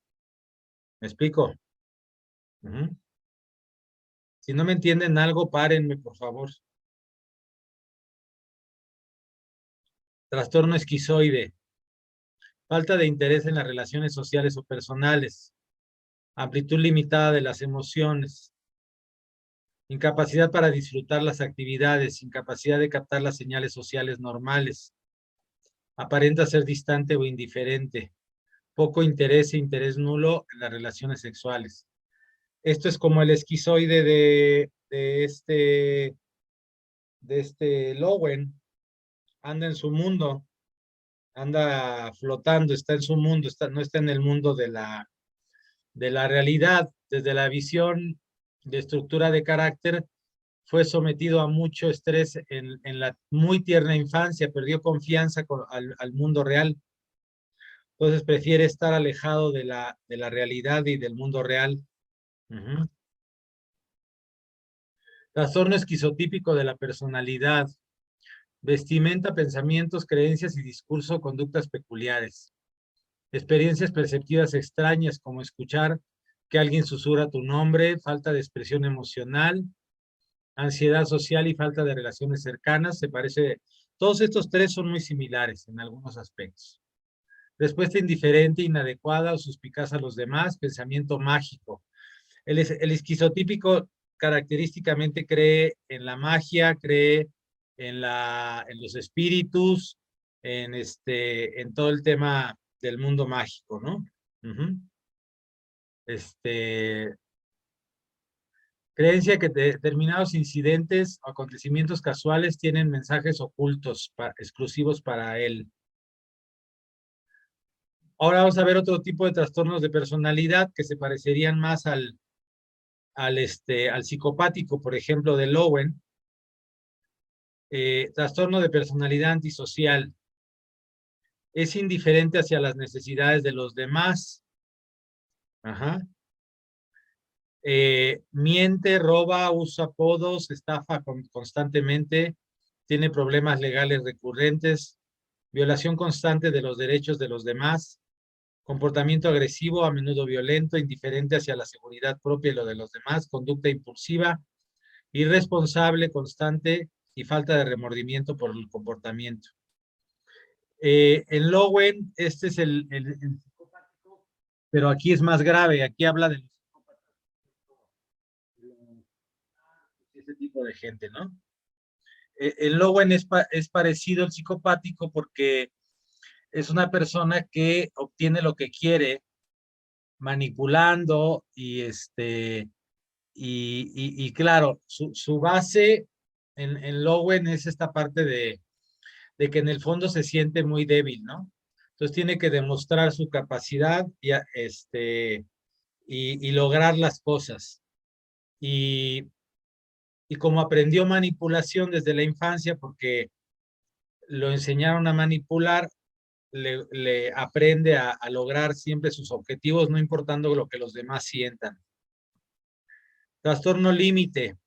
¿Me explico? Si no me entienden algo, párenme, por favor. Trastorno esquizoide. Falta de interés en las relaciones sociales o personales. Amplitud limitada de las emociones. Incapacidad para disfrutar las actividades. Incapacidad de captar las señales sociales normales. Aparenta ser distante o indiferente. Poco interés e interés nulo en las relaciones sexuales. Esto es como el esquizoide de este Lowen. Anda en su mundo, anda flotando, está en su mundo, no está en el mundo de la realidad. Desde la visión de estructura de carácter, fue sometido a mucho estrés en la muy tierna infancia, perdió confianza al mundo real. Entonces prefiere estar alejado de la realidad y del mundo real. Trastorno esquizotípico de la personalidad. Vestimenta, pensamientos, creencias y discurso, conductas peculiares. Experiencias perceptivas extrañas como escuchar que alguien susurra tu nombre, falta de expresión emocional, ansiedad social y falta de relaciones cercanas. Todos estos tres son muy similares en algunos aspectos. Respuesta indiferente, inadecuada o suspicaz a los demás, pensamiento mágico. El esquizotípico característicamente cree en la magia, cree en los espíritus, en todo el tema del mundo mágico, ¿no? Creencia que determinados incidentes o acontecimientos casuales tienen mensajes ocultos exclusivos para él. Ahora vamos a ver otro tipo de trastornos de personalidad que se parecerían más al psicopático, por ejemplo, de Lowen. Trastorno de personalidad antisocial. Es indiferente hacia las necesidades de los demás. Miente, roba, usa apodos, estafa constantemente, tiene problemas legales recurrentes, violación constante de los derechos de los demás, comportamiento agresivo, a menudo violento, indiferente hacia la seguridad propia y lo de los demás, conducta impulsiva, irresponsable, constante y falta de remordimiento por el comportamiento. En Lowen, este es el psicopático, pero aquí es más grave, aquí habla de los psicópatas, ese tipo de gente, ¿no? El Lowen es parecido al psicopático porque es una persona que obtiene lo que quiere manipulando y claro, su base en Lowen es esta parte de que en el fondo se siente muy débil, ¿no? Entonces tiene que demostrar su capacidad y lograr las cosas. Y como aprendió manipulación desde la infancia, porque lo enseñaron a manipular, le aprende a lograr siempre sus objetivos, no importando lo que los demás sientan. Trastorno límite.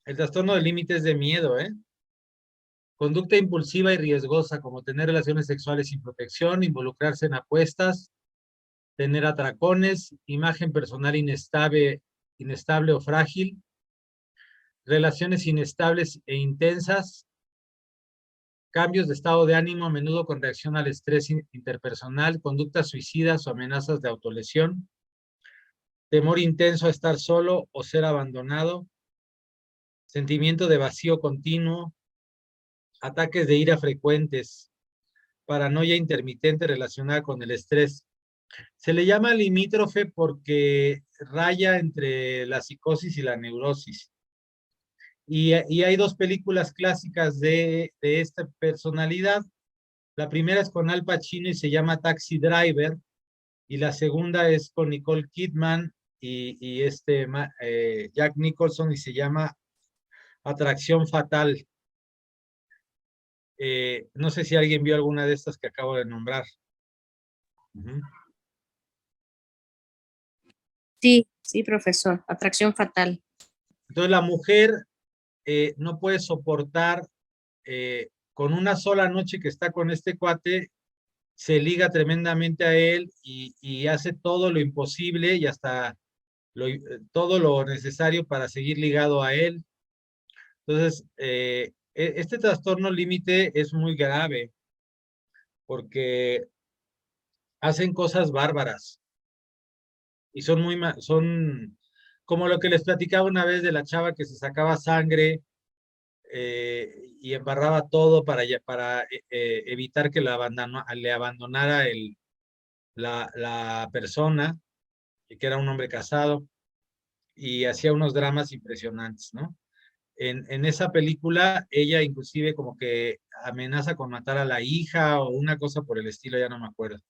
El trastorno de límite es de miedo, ¿eh? Conducta impulsiva y riesgosa, como tener relaciones sexuales sin protección, involucrarse en apuestas, tener atracones, imagen personal inestable o frágil, relaciones inestables e intensas, cambios de estado de ánimo a menudo con reacción al estrés interpersonal, conductas suicidas o amenazas de autolesión, temor intenso a estar solo o ser abandonado, sentimiento de vacío continuo, ataques de ira frecuentes, paranoia intermitente relacionada con el estrés. Se le llama limítrofe porque raya entre la psicosis y la neurosis. Y hay dos películas clásicas de esta personalidad. La primera es con Al Pacino y se llama Taxi Driver, y la segunda es con Nicole Kidman y Jack Nicholson y se llama Atracción Fatal. No sé si alguien vio alguna de estas que acabo de nombrar.
Sí, profesor, Atracción Fatal.
Entonces la mujer no puede soportar, con una sola noche que está con este cuate, se liga tremendamente a él y hace todo lo imposible y hasta todo lo necesario para seguir ligado a él. Entonces, este trastorno límite es muy grave porque hacen cosas bárbaras y son como lo que les platicaba una vez de la chava que se sacaba sangre y embarraba todo para evitar que le abandonara la persona, que era un hombre casado, y hacía unos dramas impresionantes, ¿no? En esa película, ella inclusive como que amenaza con matar a la hija o una cosa por el estilo, ya no me acuerdo.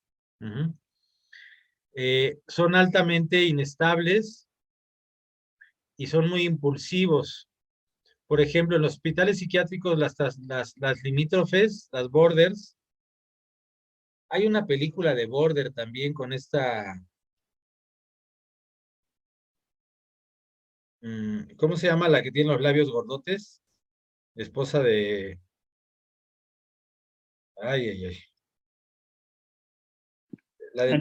Son altamente inestables y son muy impulsivos. Por ejemplo, en los hospitales psiquiátricos, las limítrofes, las borders, hay una película de border también con esta... ¿Cómo se llama la que tiene los labios gordotes? Esposa de... Ay. La de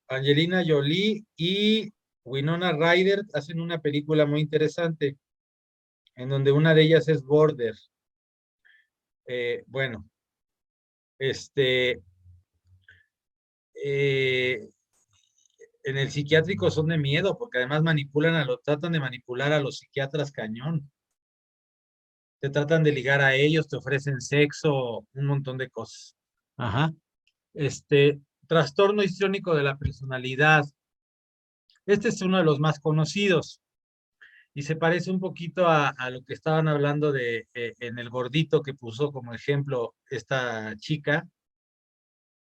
Angelina Jolie y Winona Ryder hacen una película muy interesante en donde una de ellas es border. Bueno, en el psiquiátrico son de miedo porque además tratan de manipular a los psiquiatras cañón. Te tratan de ligar a ellos, te ofrecen sexo, un montón de cosas. Ajá. Trastorno histriónico de la personalidad. Este es uno de los más conocidos y se parece un poquito a lo que estaban hablando en el gordito que puso como ejemplo esta chica.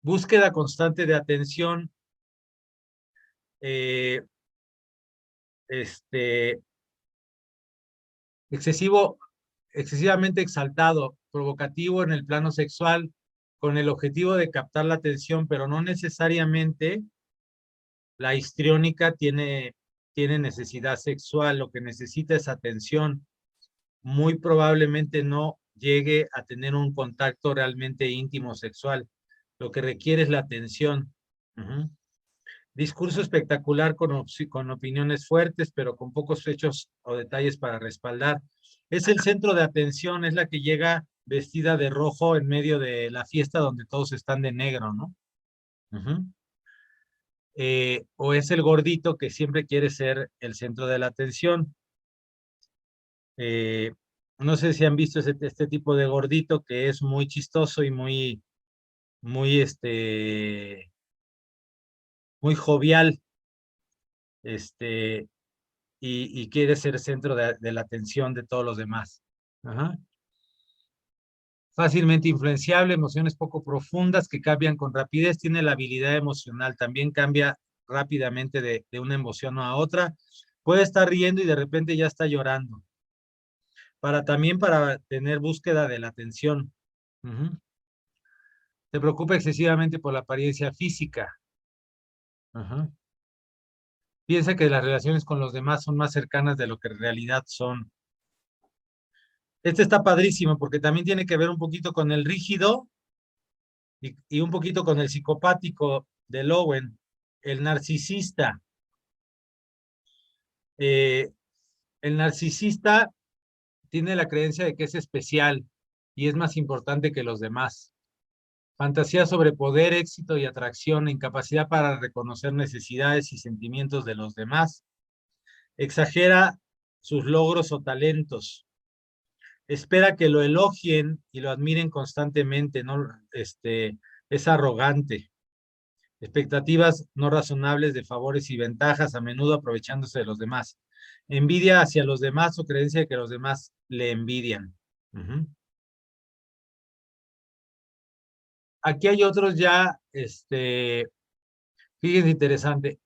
Búsqueda constante de atención, excesivamente exaltado, provocativo en el plano sexual, con el objetivo de captar la atención, pero no necesariamente la histriónica tiene necesidad sexual, lo que necesita es atención. Muy probablemente no llegue a tener un contacto realmente íntimo sexual. Lo que requiere es la atención. Discurso espectacular con opiniones fuertes, pero con pocos hechos o detalles para respaldar. Es el centro de atención, es la que llega vestida de rojo en medio de la fiesta donde todos están de negro, ¿no? O es el gordito que siempre quiere ser el centro de la atención. No sé si han visto este tipo de gordito que es muy chistoso y muy jovial, y quiere ser centro de la atención de todos los demás. Fácilmente influenciable, emociones poco profundas que cambian con rapidez, tiene la habilidad emocional, también cambia rápidamente de una emoción a otra, puede estar riendo y de repente ya está llorando. También para tener búsqueda de la atención. Se preocupa excesivamente por la apariencia física. Piensa que las relaciones con los demás son más cercanas de lo que en realidad son. Este está padrísimo porque también tiene que ver un poquito con el rígido y un poquito con el psicopático de Lowen, el narcisista. El narcisista tiene la creencia de que es especial y es más importante que los demás. Fantasía sobre poder, éxito y atracción, incapacidad para reconocer necesidades y sentimientos de los demás. Exagera sus logros o talentos. Espera que lo elogien y lo admiren constantemente, ¿no? Es arrogante. Expectativas no razonables de favores y ventajas, a menudo aprovechándose de los demás. Envidia hacia los demás o creencia de que los demás le envidian. Aquí hay otros ya, fíjense, interesante.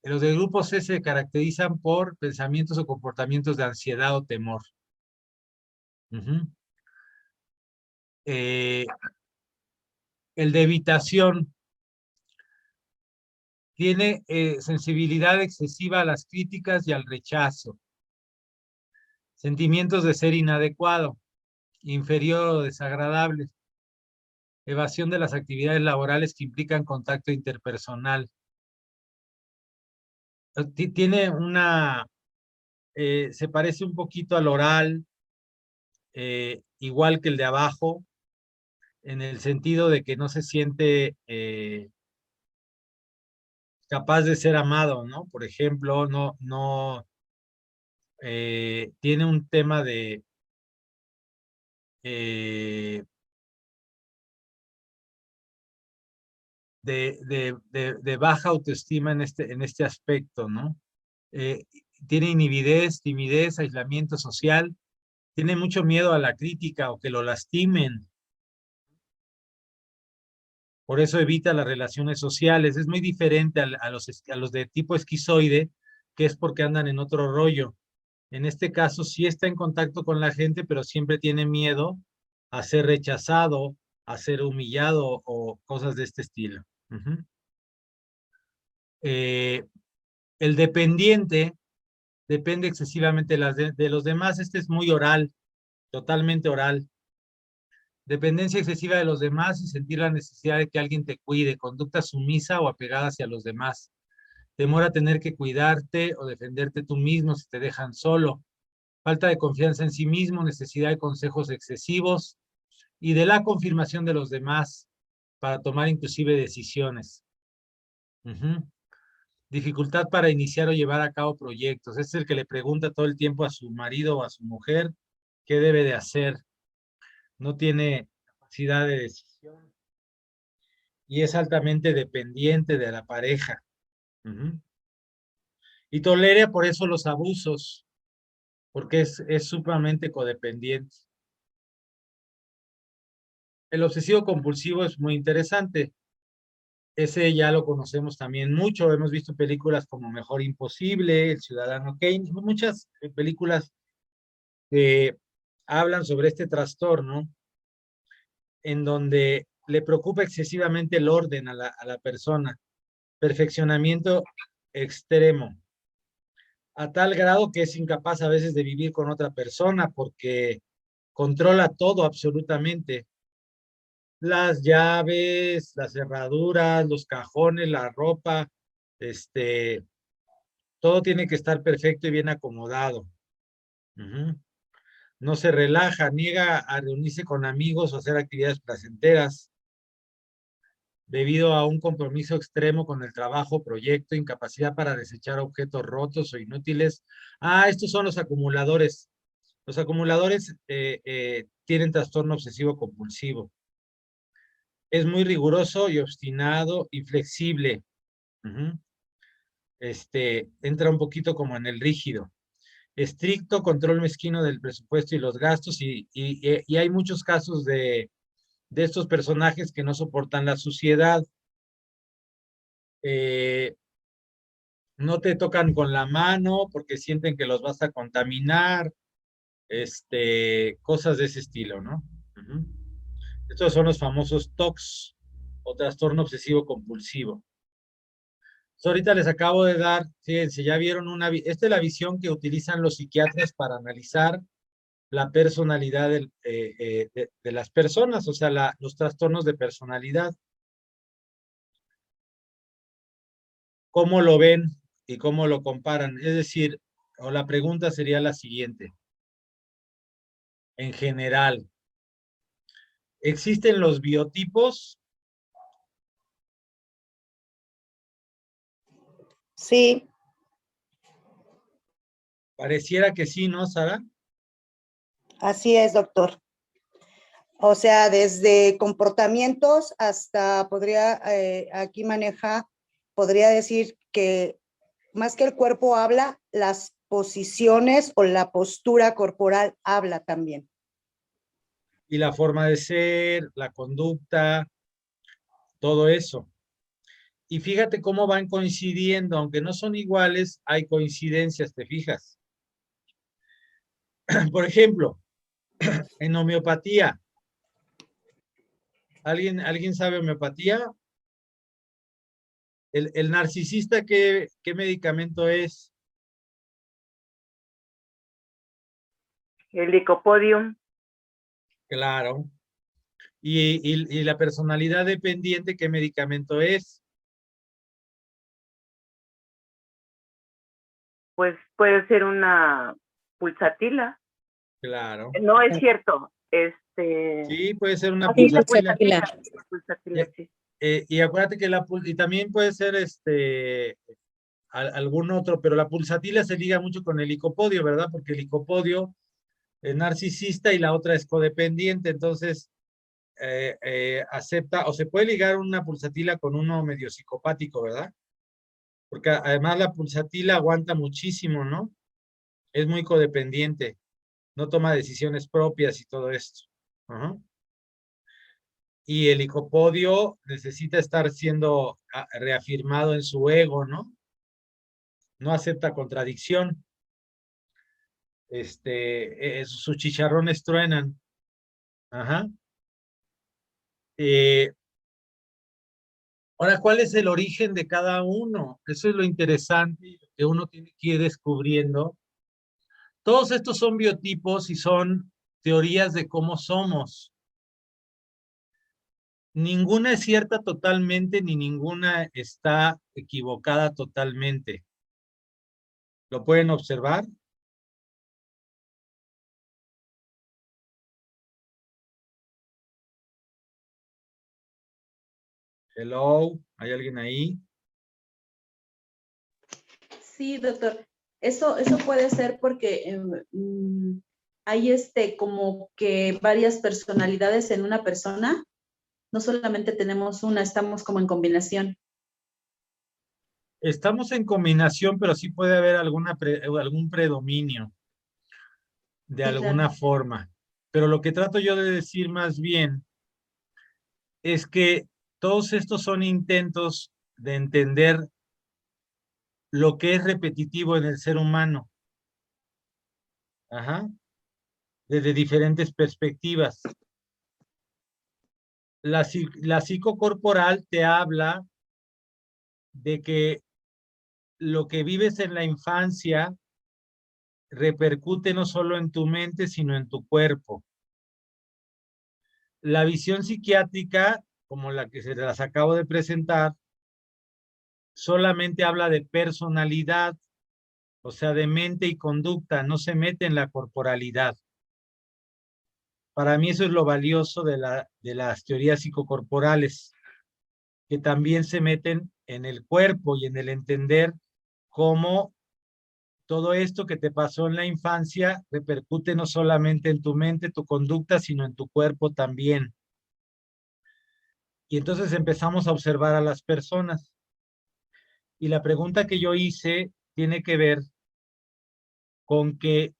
Los del grupo C se caracterizan por pensamientos o comportamientos de ansiedad o temor. El de evitación tiene sensibilidad excesiva a las críticas y al rechazo. Sentimientos de ser inadecuado, inferior o desagradable. Evasión de las actividades laborales que implican contacto interpersonal. Tiene una, se parece un poquito al oral, igual que el de abajo, en el sentido de que no se siente capaz de ser amado, ¿no? Por ejemplo, tiene un tema de baja autoestima en este aspecto, ¿no? Tiene inhibidez, timidez, aislamiento social, tiene mucho miedo a la crítica o que lo lastimen. Por eso evita las relaciones sociales. Es muy diferente a los de tipo esquizoide, que es porque andan en otro rollo. En este caso sí está en contacto con la gente, pero siempre tiene miedo a ser rechazado, a ser humillado o cosas de este estilo. El dependiente depende excesivamente de los demás. Este es muy oral, totalmente oral. Dependencia excesiva de los demás y sentir la necesidad de que alguien te cuide. Conducta sumisa o apegada hacia los demás. Temor a tener que cuidarte o defenderte tú mismo si te dejan solo. Falta de confianza en sí mismo, necesidad de consejos excesivos y de la confirmación de los demás para tomar inclusive decisiones. Dificultad para iniciar o llevar a cabo proyectos. Es el que le pregunta todo el tiempo a su marido o a su mujer qué debe de hacer. No tiene capacidad de decisión y es altamente dependiente de la pareja. Y tolera por eso los abusos, porque es sumamente codependiente. El obsesivo compulsivo es muy interesante. Ese ya lo conocemos también mucho. Hemos visto películas como Mejor Imposible, El Ciudadano Kane, muchas películas que hablan sobre este trastorno en donde le preocupa excesivamente el orden a la persona. Perfeccionamiento extremo. A tal grado que es incapaz a veces de vivir con otra persona porque controla todo absolutamente. Las llaves, las cerraduras, los cajones, la ropa, todo tiene que estar perfecto y bien acomodado. No se relaja, niega a reunirse con amigos o hacer actividades placenteras debido a un compromiso extremo con el trabajo, proyecto, incapacidad para desechar objetos rotos o inútiles. Estos son los acumuladores. Los acumuladores tienen trastorno obsesivo compulsivo. Es muy riguroso y obstinado y flexible. Entra un poquito como en el rígido. Estricto, control mezquino del presupuesto y los gastos, y hay muchos casos de estos personajes que no soportan la suciedad. No te tocan con la mano porque sienten que los vas a contaminar, cosas de ese estilo, ¿no? Estos son los famosos TOCs o trastorno obsesivo compulsivo. Ahorita les acabo de dar, fíjense, ya vieron esta es la visión que utilizan los psiquiatras para analizar la personalidad de las personas, o sea, los trastornos de personalidad. ¿Cómo lo ven y cómo lo comparan? Es decir, o la pregunta sería la siguiente. En general, ¿Existen los biotipos?
Sí,
Pareciera que sí, ¿no, Sara?
así es, doctor. O sea, desde comportamientos hasta aquí podría decir que más que el cuerpo habla, las posiciones o la postura corporal habla también.
Y la forma de ser, la conducta, todo eso. Y fíjate cómo van coincidiendo, aunque no son iguales, hay coincidencias, ¿te fijas? Por ejemplo, en homeopatía, ¿alguien sabe homeopatía? ¿El narcisista qué medicamento es?
El licopodium.
Claro. ¿Y la personalidad dependiente qué medicamento es?
Pues puede ser una pulsatila.
Claro.
No es cierto.
Sí, puede ser una
Sí,
pulsatila.
Pulsatila, sí.
Y acuérdate que y también puede ser algún otro, pero la pulsatila se liga mucho con el licopodio, ¿verdad? Porque el licopodio es narcisista y la otra es codependiente, entonces acepta, o se puede ligar una pulsatila con uno medio psicopático, ¿verdad? Porque además la pulsatila aguanta muchísimo, ¿no? Es muy codependiente, no toma decisiones propias y todo esto. Ajá. Y el licopodio necesita estar siendo reafirmado en su ego, ¿no? No acepta contradicción. Sus chicharrones truenan. Ajá. Ahora, ¿cuál es el origen de cada uno? Eso es lo interesante que uno tiene que ir descubriendo. Todos estos son biotipos y son teorías de cómo somos. Ninguna es cierta totalmente, ni ninguna está equivocada totalmente. ¿Lo pueden observar? Hello, ¿hay alguien ahí?
Sí, doctor. Eso puede ser porque hay como que varias personalidades en una persona. No solamente tenemos una, estamos como en combinación.
Estamos en combinación, pero sí puede haber algún predominio de
Sí,
alguna
claro.
forma. Pero lo que trato yo de decir más bien es que todos estos son intentos de entender lo que es repetitivo en el ser humano. Ajá. Desde diferentes perspectivas. La psicocorporal te habla de que lo que vives en la infancia repercute no solo en tu mente, sino en tu cuerpo. La visión psiquiátrica, como la que se las acabo de presentar, solamente habla de personalidad, o sea, de mente y conducta, no se mete en la corporalidad. Para mí eso es lo valioso de las teorías psicocorporales, que también se meten en el cuerpo y en el entender cómo todo esto que te pasó en la infancia repercute no solamente en tu mente, tu conducta, sino en tu cuerpo también. Y entonces empezamos a observar a las personas. Y la pregunta que yo hice tiene que ver con que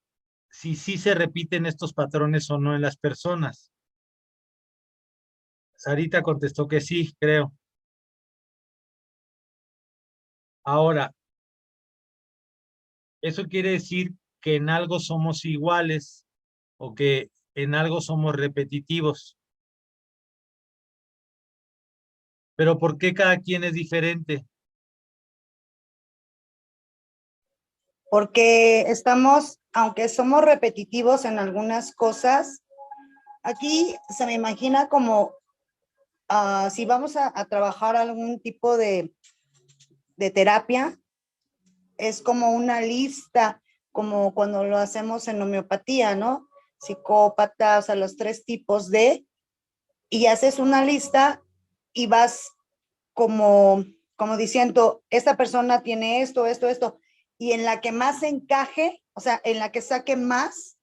si sí se repiten estos patrones o no en las personas. Sarita contestó que sí, creo. Ahora, eso quiere decir que en algo somos iguales o que en algo somos repetitivos. Pero ¿por qué cada quien es diferente?
Porque aunque somos repetitivos en algunas cosas, aquí se me imagina como si vamos a trabajar algún tipo de terapia, es como una lista, como cuando lo hacemos en homeopatía, ¿no? Psicópatas, o sea, los 3 tipos y haces una lista y vas como diciendo, esta persona tiene esto, esto, esto, y en la que más encaje, o sea, en la que saque más,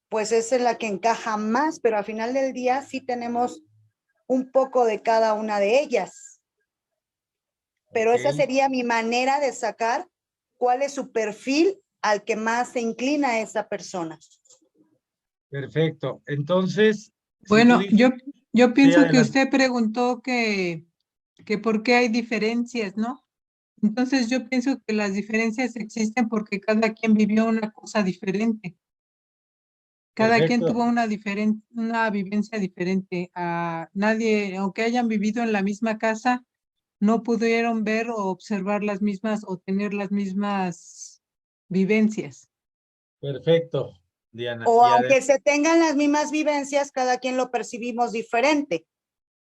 pues es en la que encaja más, pero al final del día sí tenemos un poco de cada una de ellas. Pero esa sería mi manera de sacar cuál es su perfil al que más se inclina esa persona.
Perfecto. Entonces,
Bueno,
si tú dices,
yo pienso que
adelante.
usted preguntó que por qué hay diferencias, ¿no? Entonces yo pienso que las diferencias existen porque cada quien vivió una cosa diferente. Cada quien
Perfecto.
tuvo una vivencia diferente. Nadie, aunque hayan vivido en la misma casa, no pudieron ver o observar las mismas o tener las mismas vivencias.
Perfecto, Diana.
O
Y
aunque se tengan las mismas vivencias, cada quien lo percibimos diferente.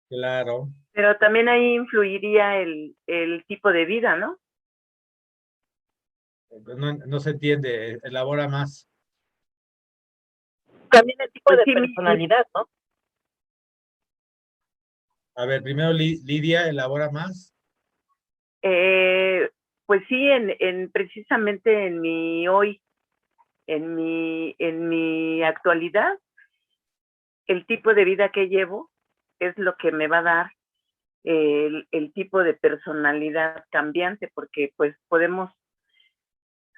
claro.
Pero también ahí influiría el tipo de vida, ¿no?
No se entiende. Elabora más.
También el tipo de personalidad, ¿no?
A ver, primero Lidia, elabora más.
Pues sí, precisamente en mi hoy, en mi actualidad, el tipo de vida que llevo es lo que me va a dar el tipo de personalidad cambiante, porque pues podemos,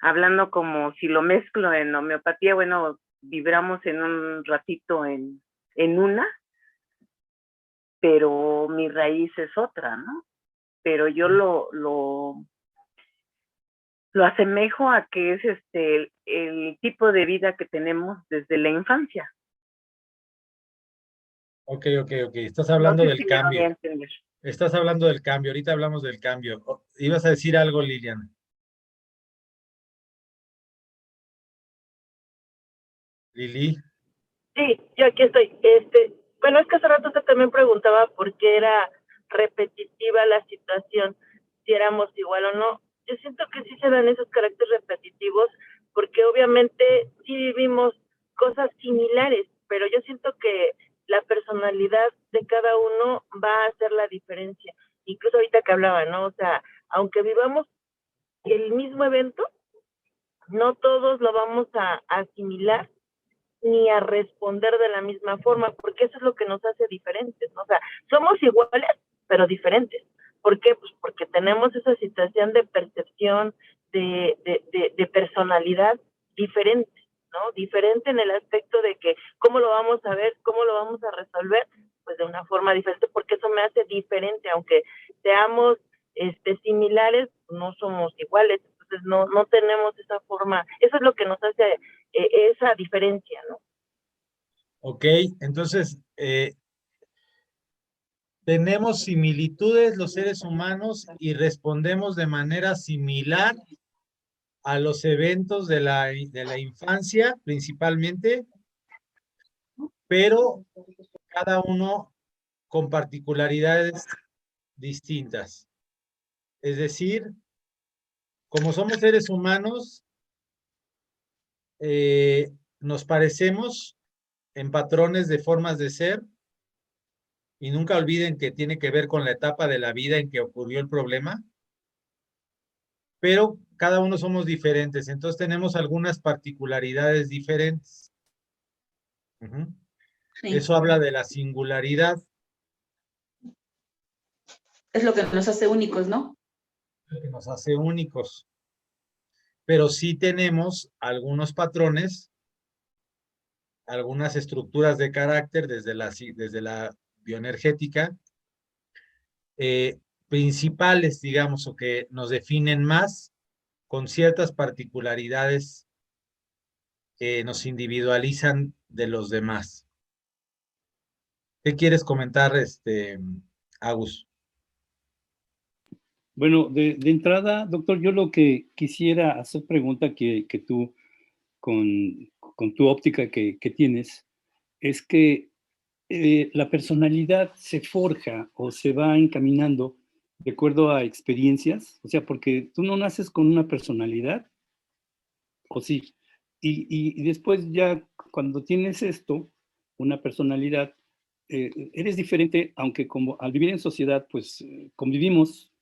hablando como si lo mezclo en homeopatía, bueno, vibramos en un ratito en una, pero mi raíz es otra, ¿no? Pero yo lo asemejo a que es el tipo de vida que tenemos desde la infancia.
Ok. Estás hablando del cambio.
Entender.
Estás hablando del cambio. Ahorita hablamos del cambio. Ibas a decir algo, Liliana. Lili.
Sí, yo aquí estoy. Bueno, es que hace rato usted también preguntaba por qué era repetitiva la situación, si éramos igual o no. Yo siento que sí se dan esos caracteres repetitivos, porque obviamente sí vivimos cosas similares, pero yo siento que la personalidad de cada uno va a hacer la diferencia. Incluso ahorita que hablaba, ¿no? O sea, aunque vivamos el mismo evento, no todos lo vamos a asimilar ni a responder de la misma forma, porque eso es lo que nos hace diferentes, ¿no? O sea, somos iguales, pero diferentes. ¿Por qué? Pues porque tenemos esa situación de percepción, de personalidad diferente, ¿no? Diferente en el aspecto de que cómo lo vamos a ver, cómo lo vamos a resolver, pues de una forma diferente, porque eso me hace diferente, aunque seamos similares, no somos iguales, entonces no tenemos esa forma, eso es lo que nos hace esa diferencia, ¿no?
Ok, entonces, tenemos similitudes los seres humanos y respondemos de manera similar a los eventos de la infancia, principalmente, pero cada uno con particularidades distintas. Es decir, como somos seres humanos, nos parecemos en patrones de formas de ser, y nunca olviden que tiene que ver con la etapa de la vida en que ocurrió el problema, pero cada uno somos diferentes, entonces tenemos algunas particularidades diferentes.
Sí.
Eso habla de la singularidad.
Es lo que nos hace únicos, ¿no?
Lo que nos hace únicos. Pero sí tenemos algunos patrones, algunas estructuras de carácter desde la bioenergética, principales, digamos, o que nos definen más con ciertas particularidades que nos individualizan de los demás. ¿Qué quieres comentar, Agus?
Bueno, de entrada, doctor, yo lo que quisiera hacer pregunta que tú, con tu óptica que tienes, es que la personalidad se forja o se va encaminando de acuerdo a experiencias, o sea, porque tú no naces con una personalidad, ¿o sí? Y después ya cuando tienes esto, una personalidad, eres diferente, aunque como al vivir en sociedad, pues convivimos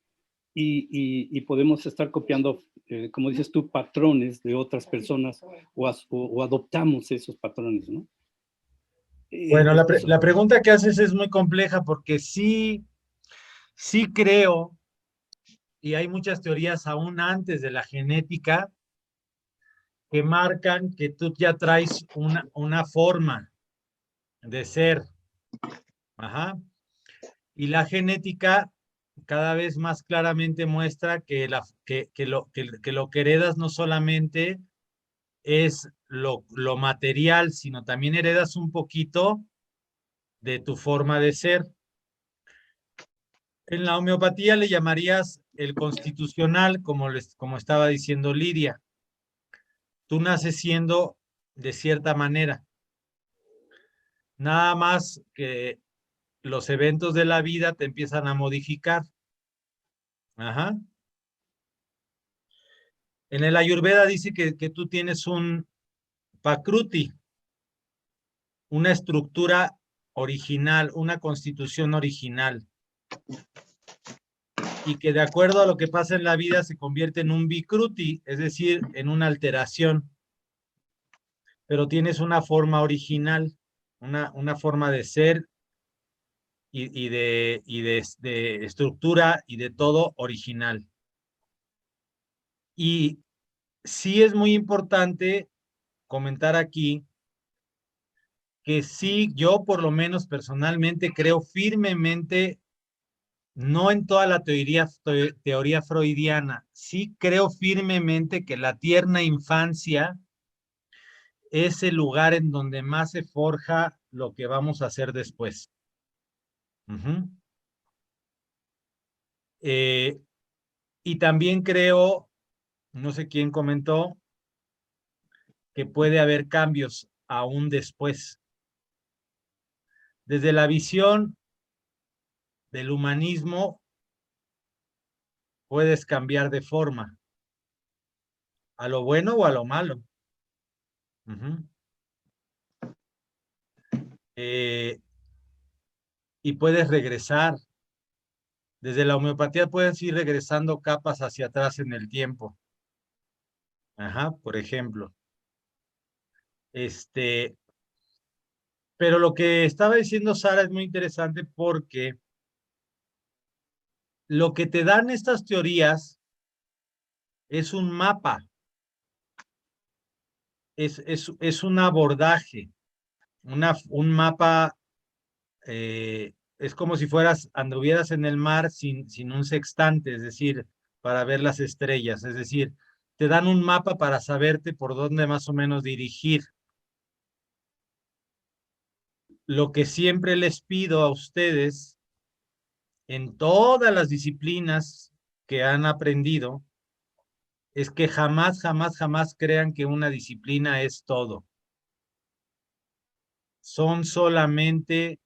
y podemos estar copiando, como dices tú, patrones de otras personas o adoptamos esos patrones, ¿no?
Bueno, la pregunta que haces es muy compleja porque sí creo, y hay muchas teorías aún antes de la genética que marcan que tú ya traes una forma de ser. Ajá. Y la genética cada vez más claramente muestra que lo que heredas no solamente es lo material, sino también heredas un poquito de tu forma de ser. En la homeopatía le llamarías el constitucional, como estaba diciendo Lidia. Tú naces siendo de cierta manera. Nada más que los eventos de la vida te empiezan a modificar. Ajá. En el Ayurveda dice que tú tienes un Prakruti, una estructura original, una constitución original. Y que de acuerdo a lo que pasa en la vida se convierte en un Vikruti, es decir, en una alteración. Pero tienes una forma original, una forma de ser y de estructura y de todo original. Y sí es muy importante comentar aquí que sí, yo por lo menos personalmente creo firmemente, no en toda la teoría freudiana, sí creo firmemente que la tierna infancia es el lugar en donde más se forja lo que vamos a hacer después. Y también creo, no sé quién comentó, que puede haber cambios aún después. Desde la visión del humanismo, puedes cambiar de forma, a lo bueno o a lo malo. Y puedes regresar. Desde la homeopatía puedes ir regresando capas hacia atrás en el tiempo. Ajá, por ejemplo. Pero lo que estaba diciendo Sara es muy interesante porque lo que te dan estas teorías es un mapa, es un abordaje, un mapa, es como si anduvieras en el mar sin un sextante, es decir, para ver las estrellas, es decir, te dan un mapa para saberte por dónde más o menos dirigir. Lo que siempre les pido a ustedes, en todas las disciplinas que han aprendido, es que jamás, jamás, jamás crean que una disciplina es todo. Son solamente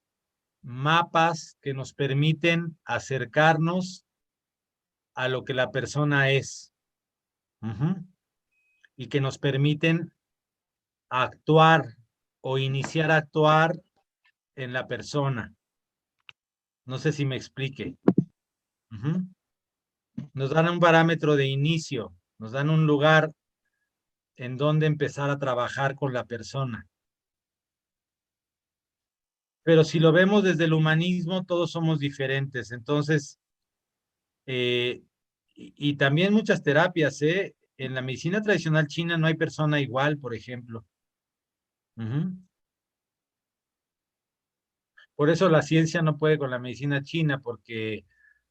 mapas que nos permiten acercarnos a lo que la persona es. Y que nos permiten actuar o iniciar a actuar en la persona. No sé si me explique. Nos dan un parámetro de inicio, nos dan un lugar en donde empezar a trabajar con la persona. Pero si lo vemos desde el humanismo, todos somos diferentes. Entonces, y también muchas terapias, en la medicina tradicional china no hay persona igual, por ejemplo. Por eso la ciencia no puede con la medicina china, porque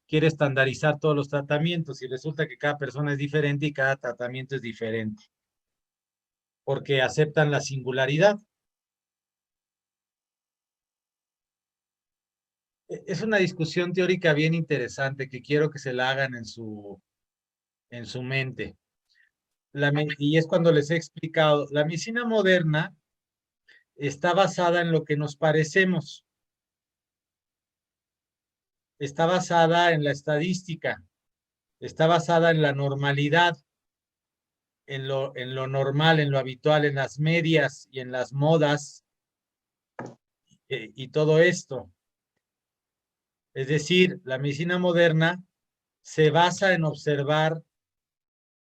quiere estandarizar todos los tratamientos y resulta que cada persona es diferente y cada tratamiento es diferente. Porque aceptan la singularidad. Es una discusión teórica bien interesante que quiero que se la hagan en su mente. Y es cuando les he explicado, la medicina moderna está basada en lo que nos parecemos. Está basada en la estadística. Está basada en la normalidad, en lo normal, en lo habitual, en las medias y en las modas. y todo esto. Es decir, la medicina moderna se basa en observar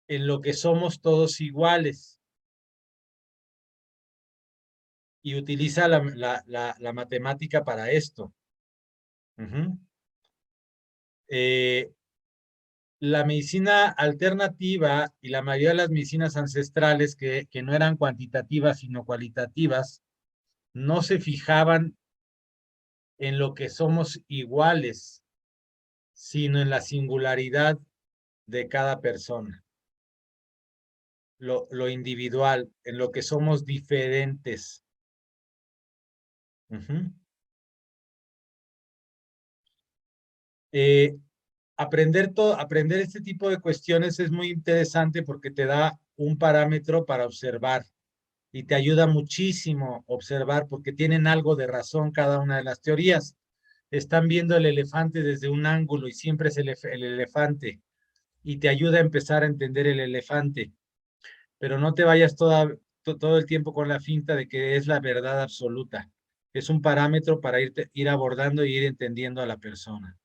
en lo que somos todos iguales y utiliza la matemática para esto. La medicina alternativa y la mayoría de las medicinas ancestrales que no eran cuantitativas sino cualitativas, no se fijaban en lo que somos iguales, sino en la singularidad de cada persona. Lo individual, en lo que somos diferentes. Aprender este tipo de cuestiones es muy interesante porque te da un parámetro para observar y te ayuda muchísimo observar porque tienen algo de razón cada una de las teorías. Están viendo el elefante desde un ángulo y siempre es el elefante y te ayuda a empezar a entender el elefante, pero no te vayas todo el tiempo con la finta de que es la verdad absoluta. Es un parámetro para ir abordando y ir entendiendo a la persona.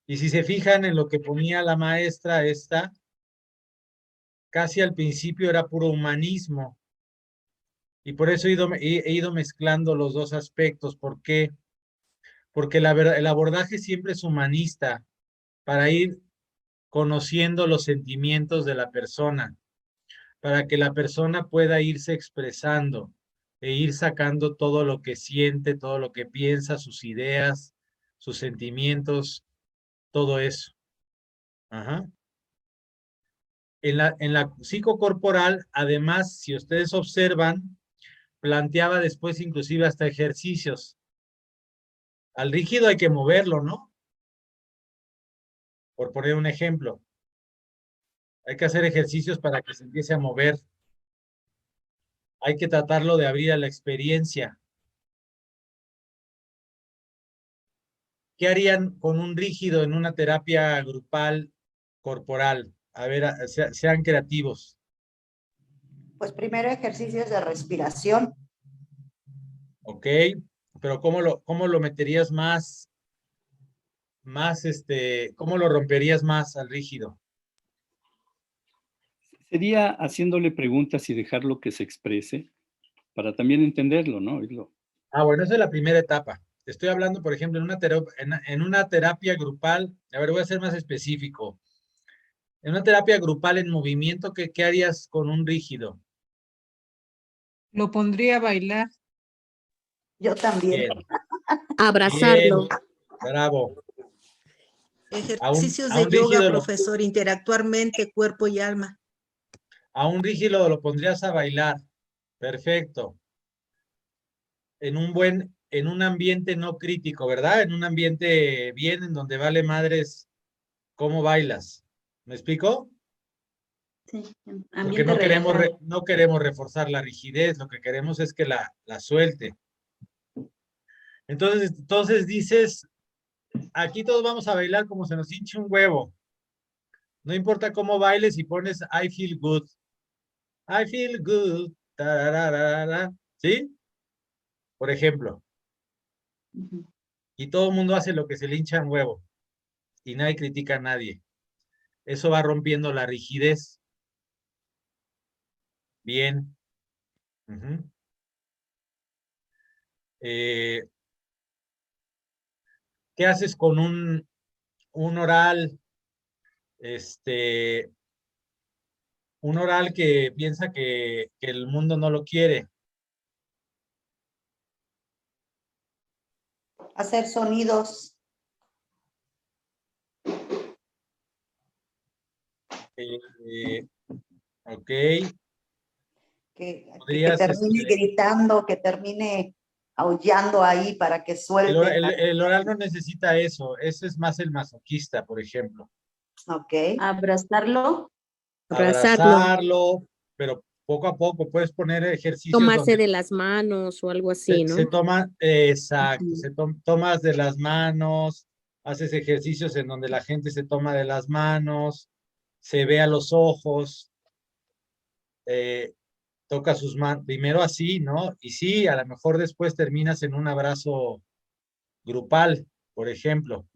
Y si se fijan en lo que ponía la maestra esta, casi al principio era puro humanismo. Y por eso he ido mezclando los dos aspectos. ¿Por qué? Porque el abordaje siempre es humanista, para ir conociendo los sentimientos de la persona, para que la persona pueda irse expresando e ir sacando todo lo que siente, todo lo que piensa, sus ideas, sus sentimientos, todo eso. En la psicocorporal, además, si ustedes observan, planteaba después inclusive hasta ejercicios. Al rígido hay que moverlo, ¿no? Por poner un ejemplo. Hay que hacer ejercicios para que se empiece a mover. Hay que tratarlo de abrir a la experiencia. ¿Qué harían con un rígido en una terapia grupal corporal? A ver, sean creativos.
Pues primero ejercicios de respiración.
Ok, pero ¿cómo lo meterías más, cómo lo romperías más al rígido?
Sería haciéndole preguntas y dejarlo que se exprese para también entenderlo, ¿no?
Bueno, esa es la primera etapa. Te estoy hablando, por ejemplo, en una terapia grupal. A ver, voy a ser más específico. En una terapia grupal en movimiento, ¿qué harías con un rígido?
Lo pondría a bailar.
Yo también.
Bien.
Abrazarlo.
Bien. Bravo.
Ejercicios
a un
de yoga,
rígido
profesor, interactuar mente, cuerpo y alma.
A un rígido lo pondrías a bailar. Perfecto. En un ambiente no crítico, ¿verdad? En un ambiente bien, en donde vale madres cómo bailas. ¿Me explico?
Sí,
Porque no queremos reforzar la rigidez, lo que queremos es que la suelte. Entonces dices, aquí todos vamos a bailar como se nos hinche un huevo. No importa cómo bailes y pones I feel good. I feel good. Tararara, ¿sí? Por ejemplo. Y todo el mundo hace lo que se le hincha un huevo. Y nadie critica a nadie. Eso va rompiendo la rigidez. Bien. ¿Qué haces con un oral? Un oral que piensa que el mundo no lo quiere.
Hacer sonidos.
Ok.
Que termine gritando, que termine aullando ahí para que suelte.
El oral no necesita eso. Eso es más el masoquista, por ejemplo.
Ok.
Abrazarlo.
Abrazarlo, pero poco a poco puedes poner ejercicios.
Tomarse de las manos o algo así, ¿no?
Exacto, tomas de las manos, haces ejercicios en donde la gente se toma de las manos, se ve a los ojos. toca sus manos, primero así, ¿no? Y sí, a lo mejor después terminas en un abrazo grupal, por ejemplo,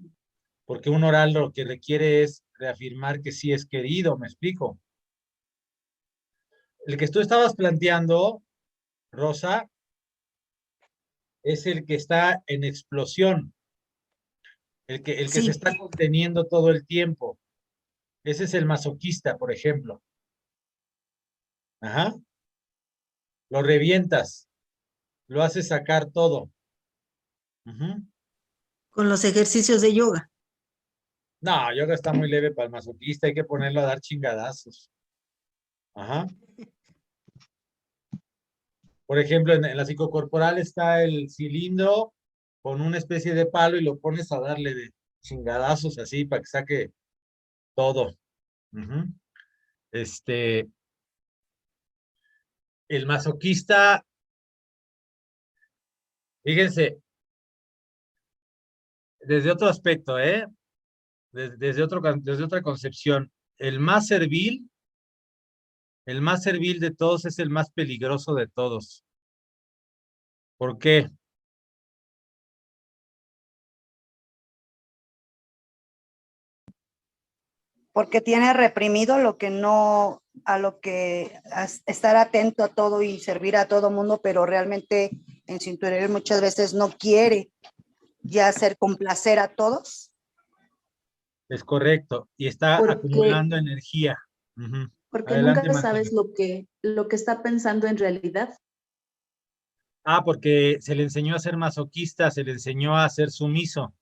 porque un oral lo que requiere es reafirmar que sí es querido, ¿me explico? El que tú estabas planteando, Rosa, es el que está en explosión, el que
Sí.
se está conteniendo todo el tiempo. Ese es el masoquista, por ejemplo. Ajá. Lo revientas, lo haces sacar todo. Ujú.
Con los ejercicios de yoga.
No, yoga está muy leve para el masoquista, hay que ponerlo a dar chingadazos. Ajá. Por ejemplo, en la psicocorporal está el cilindro con una especie de palo y lo pones a darle de chingadazos así para que saque todo. Ujú. El masoquista, fíjense, desde otro aspecto, desde otra concepción, el más servil de todos es el más peligroso de todos. ¿Por qué?
Porque tiene reprimido lo que no, a lo que estar atento a todo y servir a todo mundo, pero realmente en su interior muchas veces no quiere ya hacer complacer a todos.
Es correcto. Y está acumulando energía. Ujú.
Porque
Adelante,
nunca
Martina.
sabes lo que está pensando en realidad.
Porque se le enseñó a ser masoquista, se le enseñó a ser sumiso.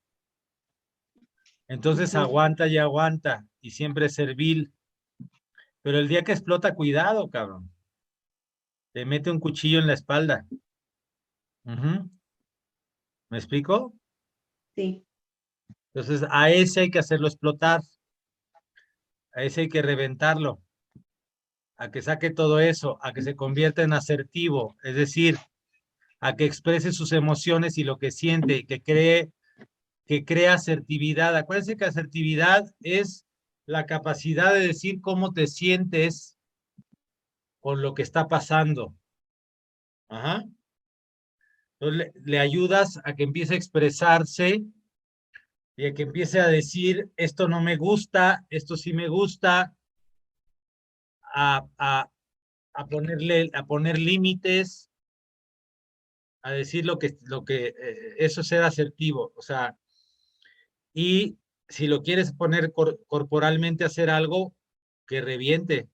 Entonces aguanta y aguanta, y siempre es servil. Pero el día que explota, cuidado, cabrón. Te mete un cuchillo en la espalda. Ujú. ¿Me explico?
Sí.
Entonces, a ese hay que hacerlo explotar. A ese hay que reventarlo. A que saque todo eso, a que se convierta en asertivo. Es decir, a que exprese sus emociones y lo que siente, que crea asertividad. Acuérdense que asertividad es la capacidad de decir cómo te sientes con lo que está pasando. Ajá. Entonces le ayudas a que empiece a expresarse y a que empiece a decir, esto no me gusta, esto sí me gusta, a poner límites, a decir eso es ser asertivo. O sea, y si lo quieres poner corporalmente a hacer algo, que reviente.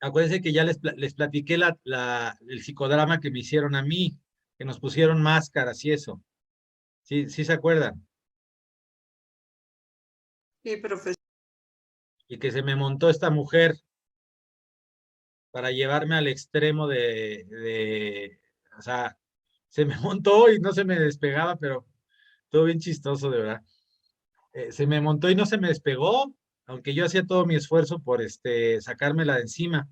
Acuérdense que ya les platiqué el psicodrama que me hicieron a mí, que nos pusieron máscaras y eso. ¿Sí se acuerdan?
Sí, profesor.
Y que se me montó esta mujer para llevarme al extremo o sea, se me montó y no se me despegaba, pero todo bien chistoso, de verdad. Se me montó y no se me despegó, aunque yo hacía todo mi esfuerzo por sacármela de encima.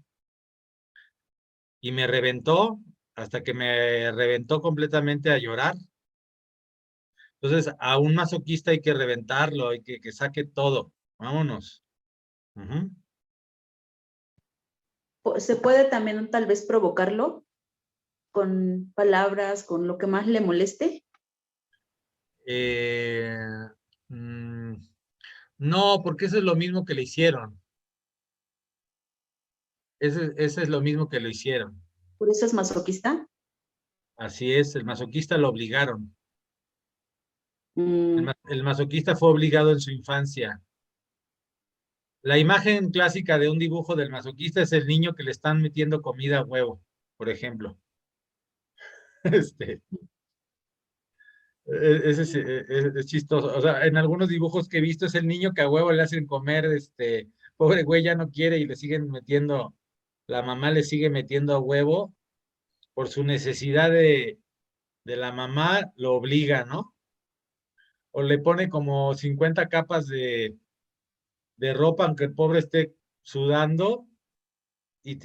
Y me reventó, hasta que me reventó completamente a llorar. Entonces, a un masoquista hay que reventarlo, hay que saque todo. Vámonos. Ujú.
Se puede también tal vez provocarlo con palabras, con lo que más le moleste.
No, porque eso es lo mismo que le hicieron. Ese es lo mismo que lo hicieron.
¿Por eso es masoquista?
Así es, el masoquista lo obligaron.
Mm.
El masoquista fue obligado en su infancia. La imagen clásica de un dibujo del masoquista es el niño que le están metiendo comida a huevo, por ejemplo. Ese es chistoso. O sea, en algunos dibujos que he visto es el niño que a huevo le hacen comer, pobre güey ya no quiere y le siguen metiendo, la mamá le sigue metiendo a huevo por su necesidad de la mamá, lo obliga, ¿no? O le pone como 50 capas de ropa, aunque el pobre esté sudando y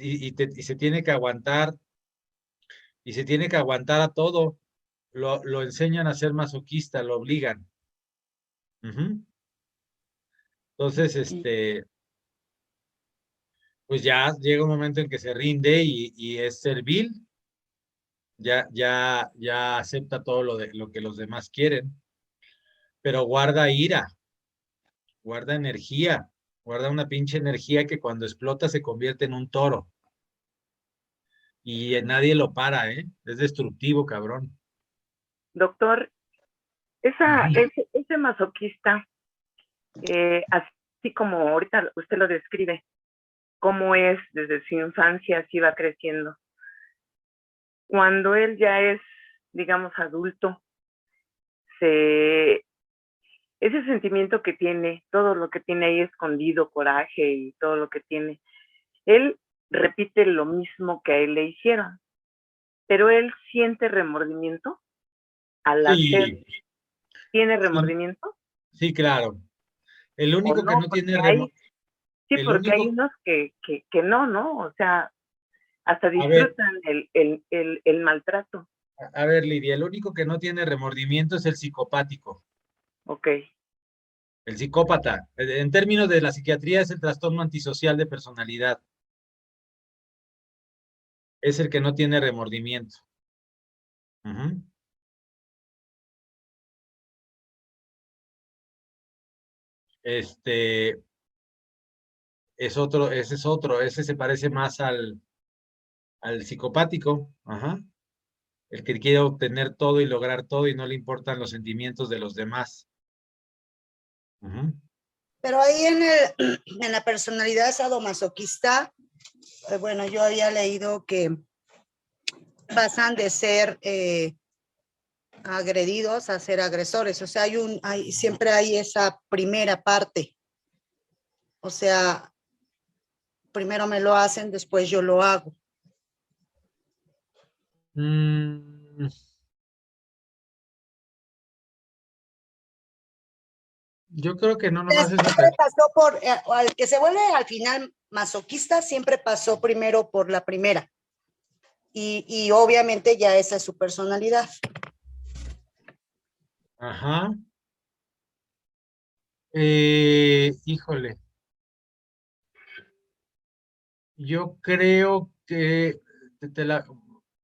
se tiene que aguantar, y se tiene que aguantar a todo. Lo enseñan a ser masoquista, lo obligan. Ujú. Entonces, pues ya llega un momento en que se rinde y es servil. Ya acepta todo lo que los demás quieren, pero guarda ira, guarda energía, guarda una pinche energía que cuando explota se convierte en un toro. Y nadie lo para, ¿eh? Es destructivo, cabrón.
Doctor, ese masoquista, así como ahorita usted lo describe, cómo es desde su infancia, así va creciendo. Cuando él ya es, digamos, adulto, ese sentimiento que tiene, todo lo que tiene ahí escondido, coraje y todo lo que tiene, él repite lo mismo que a él le hicieron, pero él siente remordimiento al hacer. ¿Tiene remordimiento?
Sí, claro. El único que no tiene
remordimiento. Sí, porque hay unos que no, ¿no? O sea, hasta disfrutan el maltrato.
A ver, Lidia, el único que no tiene remordimiento es el psicopático.
Ok.
El psicópata. En términos de la psiquiatría es el trastorno antisocial de personalidad. Es el que no tiene remordimiento. Ese es otro, ese se parece más al psicopático, el que quiere obtener todo y lograr todo y no le importan los sentimientos de los demás.
Pero ahí en la personalidad sadomasoquista, bueno, yo había leído que pasan de ser agredidos a ser agresores, o sea, siempre hay esa primera parte, o sea, primero me lo hacen, después yo lo hago.
Yo creo que no nomás
siempre pasó por, al que se vuelve al final masoquista, siempre pasó primero por la primera. Y obviamente ya esa es su personalidad.
Híjole. Yo creo que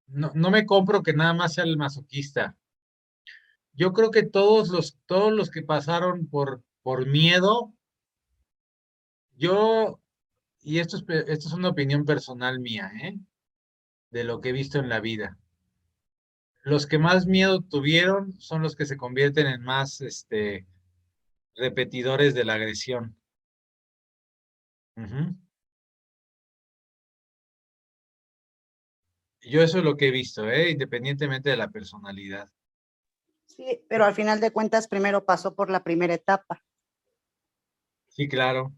no me compro que nada más sea el masoquista. Yo creo que todos los que pasaron por miedo, y esto es una opinión personal mía, de lo que he visto en la vida. Los que más miedo tuvieron son los que se convierten en más repetidores de la agresión. Yo eso es lo que he visto, independientemente de la personalidad.
Sí, pero al final de cuentas primero pasó por la primera etapa.
Sí, claro.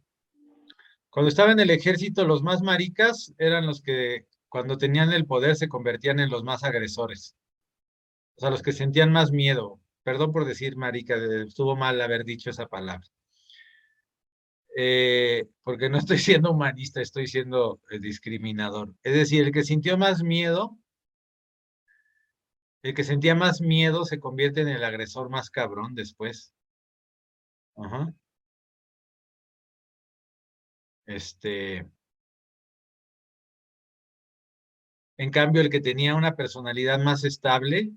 Cuando estaba en el ejército, los más maricas eran los que cuando tenían el poder se convertían en los más agresores. O sea, los que sentían más miedo. Perdón por decir marica, estuvo mal haber dicho esa palabra. Porque no estoy siendo humanista, estoy siendo discriminador. Es decir, el que sintió más miedo, el que sentía más miedo se convierte en el agresor más cabrón después. En cambio, el que tenía una personalidad más estable,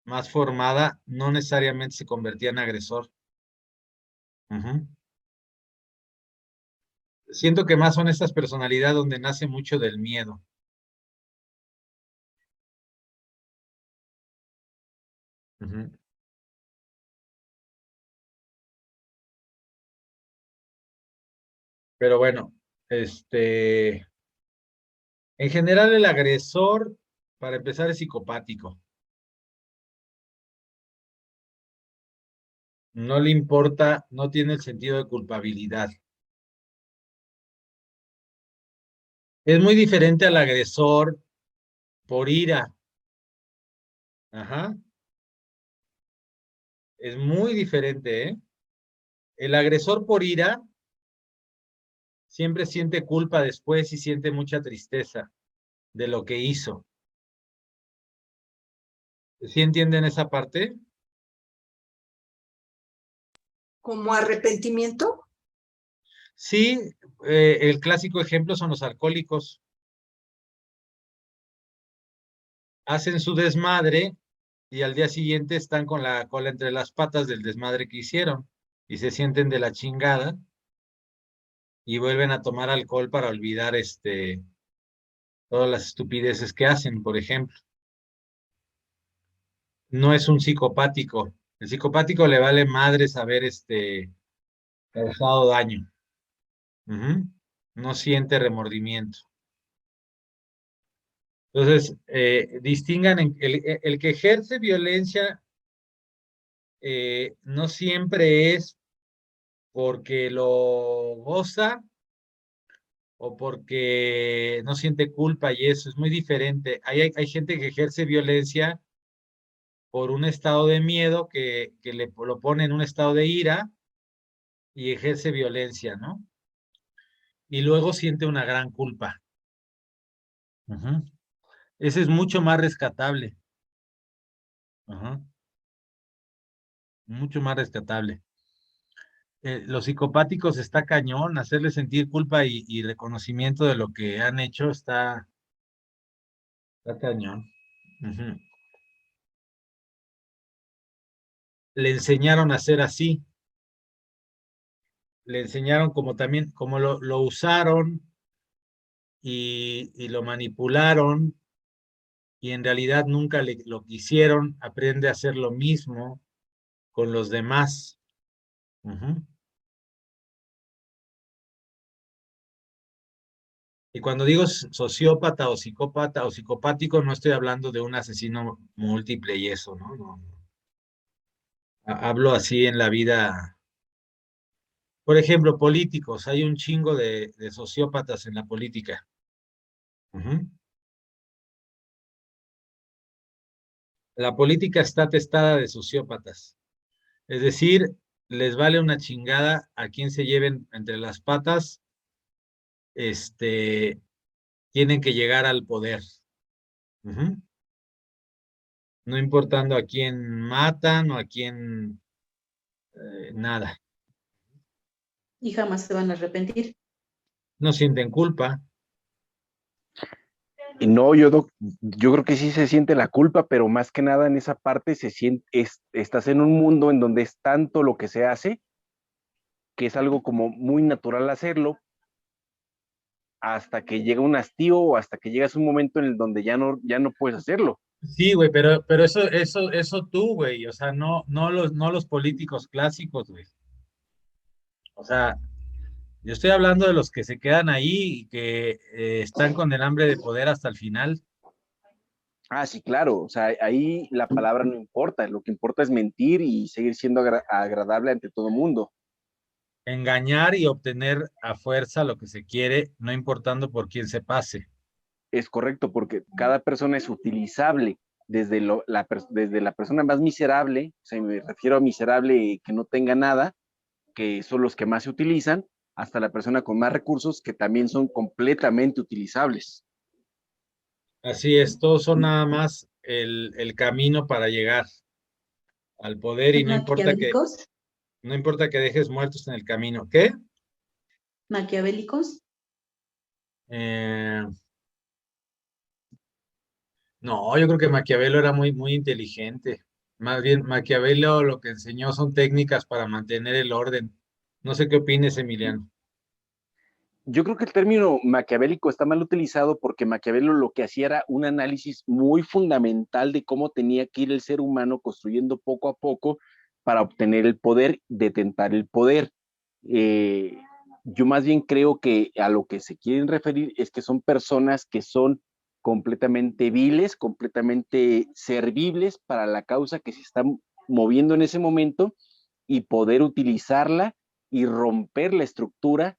más formada, no necesariamente se convertía en agresor. Siento que más son estas personalidades donde nace mucho del miedo. Pero bueno, en general el agresor, para empezar, es psicopático. No le importa, no tiene el sentido de culpabilidad. Es muy diferente al agresor por ira. Es muy diferente, El agresor por ira siempre siente culpa después y siente mucha tristeza de lo que hizo. ¿Sí entienden esa parte?
¿Como arrepentimiento?
Sí, el clásico ejemplo son los alcohólicos. Hacen su desmadre y al día siguiente están con la cola entre las patas del desmadre que hicieron y se sienten de la chingada y vuelven a tomar alcohol para olvidar todas las estupideces que hacen, por ejemplo. No es un psicopático. El psicopático le vale madre saber causado daño. Ujú. No siente remordimiento. Entonces, distingan el que ejerce violencia no siempre es porque lo goza o porque no siente culpa y eso es muy diferente. Hay gente que ejerce violencia por un estado de miedo que lo pone en un estado de ira y ejerce violencia, ¿no? Y luego siente una gran culpa. Ujú. Ese es mucho más rescatable. Ajá. Mucho más rescatable. Los psicopáticos está cañón, hacerles sentir culpa y reconocimiento de lo que han hecho está cañón. Ujú. Le enseñaron a ser así, le enseñaron como también, como lo usaron y lo manipularon y en realidad nunca lo quisieron, aprende a hacer lo mismo con los demás. Ujú. Y cuando digo sociópata o psicópata o psicopático, no estoy hablando de un asesino múltiple y eso, ¿no? No. Hablo así en la vida. Por ejemplo, políticos, hay un chingo de sociópatas en la política. Ujú. La política está atestada de sociópatas. Es decir, les vale una chingada a quien se lleven entre las patas, tienen que llegar al poder. Ujú. No importando a quién matan o a quién nada.
Y jamás se van a arrepentir.
No sienten culpa.
Y no, yo creo que sí se siente la culpa, pero más que nada en esa parte estás en un mundo en donde es tanto lo que se hace, que es algo como muy natural hacerlo, hasta que llega un hastío o hasta que llegas a un momento en el donde ya no puedes hacerlo.
Sí, güey, pero eso tú, güey, o sea, no los políticos clásicos, güey. O sea, yo estoy hablando de los que se quedan ahí y que están con el hambre de poder hasta el final.
Ah, sí, claro, o sea, ahí la palabra no importa, lo que importa es mentir y seguir siendo agradable ante todo mundo.
Engañar y obtener a fuerza lo que se quiere, no importando por quién se pase.
Es correcto, porque cada persona es utilizable, desde la persona más miserable, o sea, me refiero a miserable que no tenga nada, que son los que más se utilizan, hasta la persona con más recursos que también son completamente utilizables.
Así es, todos son nada más el camino para llegar al poder y
¿Son maquiavélicos?
no importa que dejes muertos en el camino. ¿Qué?
¿Maquiavélicos?
No, yo creo que Maquiavelo era muy inteligente. Más bien, Maquiavelo lo que enseñó son técnicas para mantener el orden. No sé qué opines, Emiliano.
Yo creo que el término maquiavélico está mal utilizado porque Maquiavelo lo que hacía era un análisis muy fundamental de cómo tenía que ir el ser humano construyendo poco a poco para obtener el poder, detentar el poder. Yo más bien creo que a lo que se quieren referir es que son personas que son completamente viles, completamente servibles para la causa que se está moviendo en ese momento y poder utilizarla y romper la estructura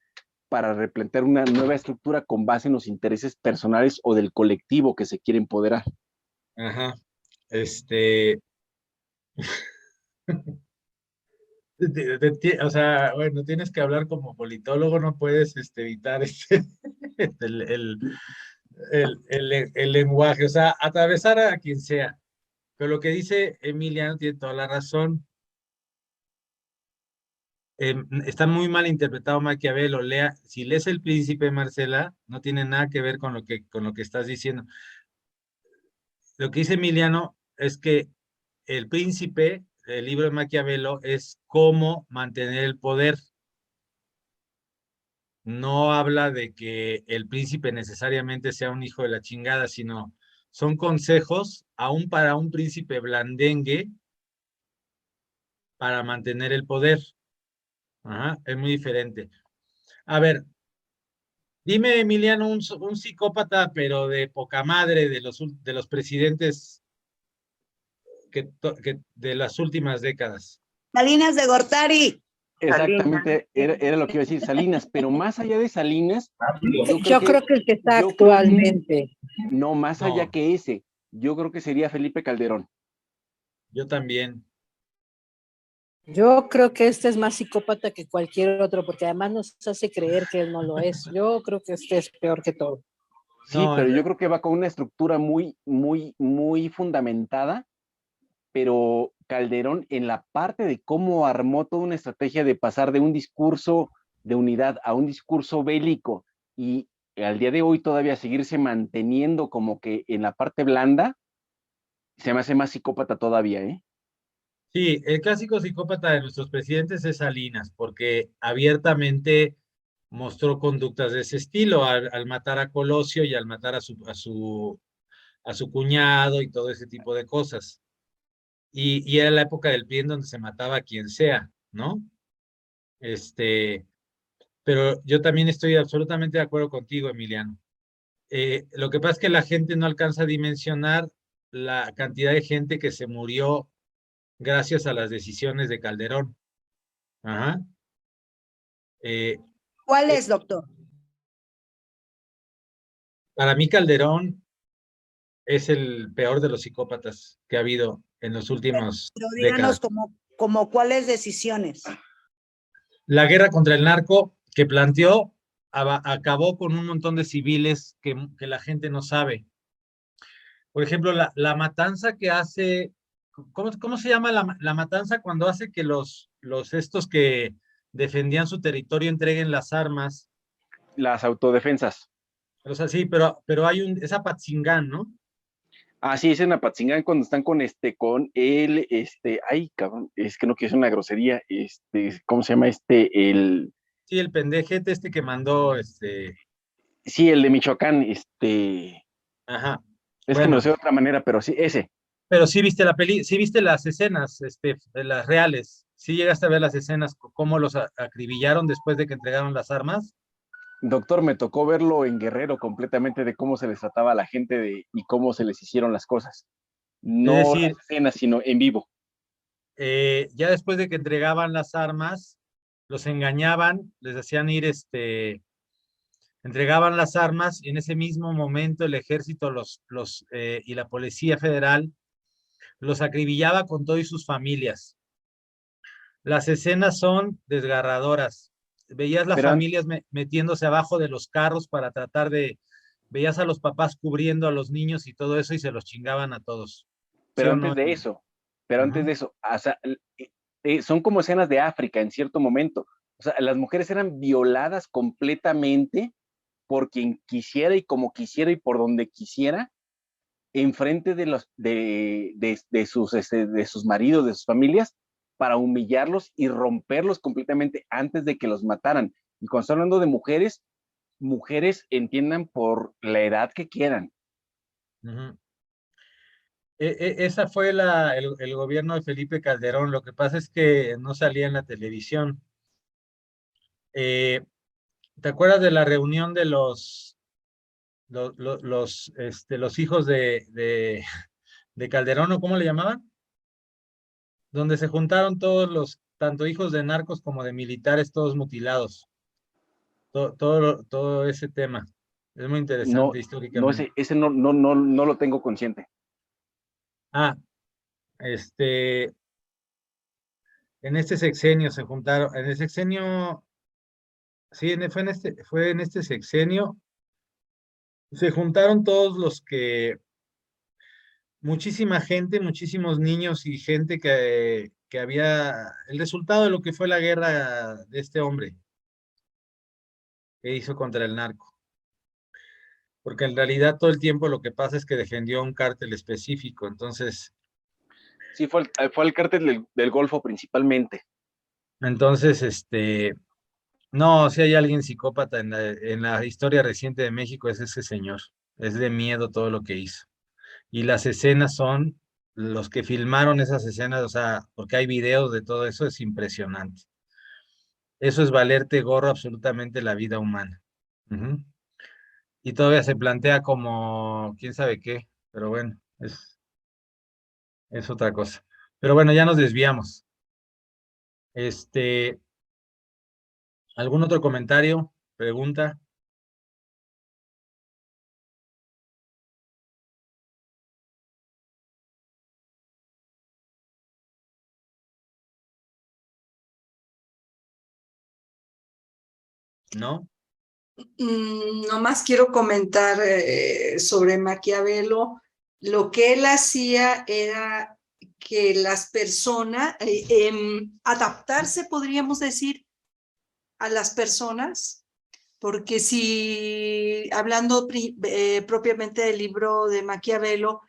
para replantear una nueva estructura con base en los intereses personales o del colectivo que se quiere empoderar.
Ajá. O sea, bueno, tienes que hablar como politólogo, no puedes evitar el lenguaje, o sea, atravesar a quien sea. Pero lo que dice Emiliano tiene toda la razón. está muy mal interpretado Maquiavelo. Si lees El Príncipe, Marcela, no tiene nada que ver con lo que estás diciendo. Lo que dice Emiliano es que El Príncipe, el libro de Maquiavelo, es cómo mantener el poder. No habla de que el príncipe necesariamente sea un hijo de la chingada, sino son consejos, aún para un príncipe blandengue, para mantener el poder. Ajá, es muy diferente. A ver, dime, Emiliano, un psicópata, pero de poca madre, de los presidentes de las últimas décadas.
Salinas de Gortari.
Exactamente, era lo que iba a decir, Salinas, pero más allá de Salinas,
Yo creo que el que está actualmente.
No, más allá que ese, yo creo que sería Felipe Calderón.
Yo también.
Yo creo que este es más psicópata que cualquier otro, porque además nos hace creer que él no lo es. Yo creo que este es peor que todo.
Sí, pero yo creo que va con una estructura muy, muy, muy fundamentada, pero Calderón en la parte de cómo armó toda una estrategia de pasar de un discurso de unidad a un discurso bélico y al día de hoy todavía seguirse manteniendo como que en la parte blanda, se me hace más psicópata todavía, ¿eh?
Sí, el clásico psicópata de nuestros presidentes es Salinas, porque abiertamente mostró conductas de ese estilo al matar a Colosio y al matar a su cuñado y todo ese tipo de cosas. Y era la época del PRI en donde se mataba a quien sea, ¿no? Pero yo también estoy absolutamente de acuerdo contigo, Emiliano. Lo que pasa es que la gente no alcanza a dimensionar la cantidad de gente que se murió gracias a las decisiones de Calderón. Ajá.
¿Cuál es, doctor?
Para mí Calderón es el peor de los psicópatas que ha habido en los últimos
Pero díganos
décadas.
como cuáles decisiones.
La guerra contra el narco que planteó acabó con un montón de civiles que la gente no sabe. Por ejemplo, la matanza que hace, ¿cómo se llama la matanza cuando hace que los estos que defendían su territorio entreguen las armas?
Las autodefensas.
O sea, sí, pero hay es Apatzingán, ¿no?
Ah, sí, es en Apatzingán cuando están con él, ay, cabrón, es que no quiero hacer una grosería, ¿cómo se llama
Sí, el pendejete que mandó,
Sí, el de Michoacán,
Ajá.
Es que me lo sé de otra manera, pero sí, ese.
Pero sí viste sí viste las escenas, las reales, sí llegaste a ver las escenas, cómo los acribillaron después de que entregaron las armas.
Doctor, me tocó verlo en Guerrero completamente de cómo se les trataba a la gente y cómo se les hicieron las cosas. No
Es decir,
las escenas, sino en vivo.
Ya después de que entregaban las armas, los engañaban, les hacían ir, entregaban las armas y en ese mismo momento el ejército y la policía federal los acribillaba con todo y sus familias. Las escenas son desgarradoras. Veías las familias metiéndose abajo de los carros para tratar veías a los papás cubriendo a los niños y todo eso y se los chingaban a todos.
Pero antes de eso, o sea, son como escenas de África en cierto momento. O sea, las mujeres eran violadas completamente por quien quisiera y como quisiera y por donde quisiera, enfrente de sus maridos, de sus familias, para humillarlos y romperlos completamente antes de que los mataran. Y cuando estoy hablando de mujeres entiendan por la edad que quieran.
Esa fue el gobierno de Felipe Calderón. Lo que pasa es que no salía en la televisión. ¿Te acuerdas de la reunión de los hijos de Calderón, o cómo le llamaban? Donde se juntaron todos tanto hijos de narcos como de militares, todos mutilados. Todo ese tema. Es muy interesante históricamente.
No, ese no lo tengo consciente.
En este sexenio se juntaron, en el sexenio, sí, fue en este sexenio, se juntaron todos muchísima gente, muchísimos niños y gente
que había el resultado de lo que fue la guerra de este hombre que hizo contra el narco. Porque en realidad todo el tiempo lo que pasa es que defendió a un cártel específico, entonces...
Sí, fue el cártel del Golfo principalmente.
Entonces, no, si hay alguien psicópata en la historia reciente de México es ese señor. Es de miedo todo lo que hizo. Y las escenas son, los que filmaron esas escenas, o sea, porque hay videos de todo eso, es impresionante. Eso es valerte gorro absolutamente la vida humana. Ujú. Y todavía se plantea como, quién sabe qué, pero bueno, es otra cosa. Pero bueno, ya nos desviamos. ¿Algún otro comentario? ¿Pregunta? ¿No?
Nomás quiero comentar sobre Maquiavelo. Lo que él hacía era que las personas, adaptarse, podríamos decir, a las personas, porque si, hablando propiamente del libro de Maquiavelo,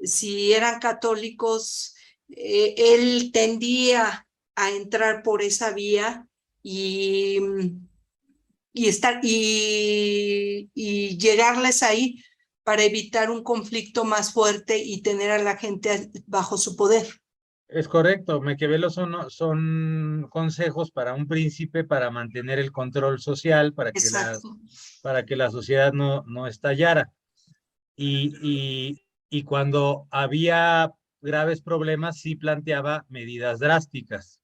si eran católicos, él tendía a entrar por esa vía y llegarles ahí para evitar un conflicto más fuerte y tener a la gente bajo su poder.
Es correcto, Maquiavelo son consejos para un príncipe para mantener el control social, para que la sociedad no estallara. Y cuando había graves problemas, sí planteaba medidas drásticas.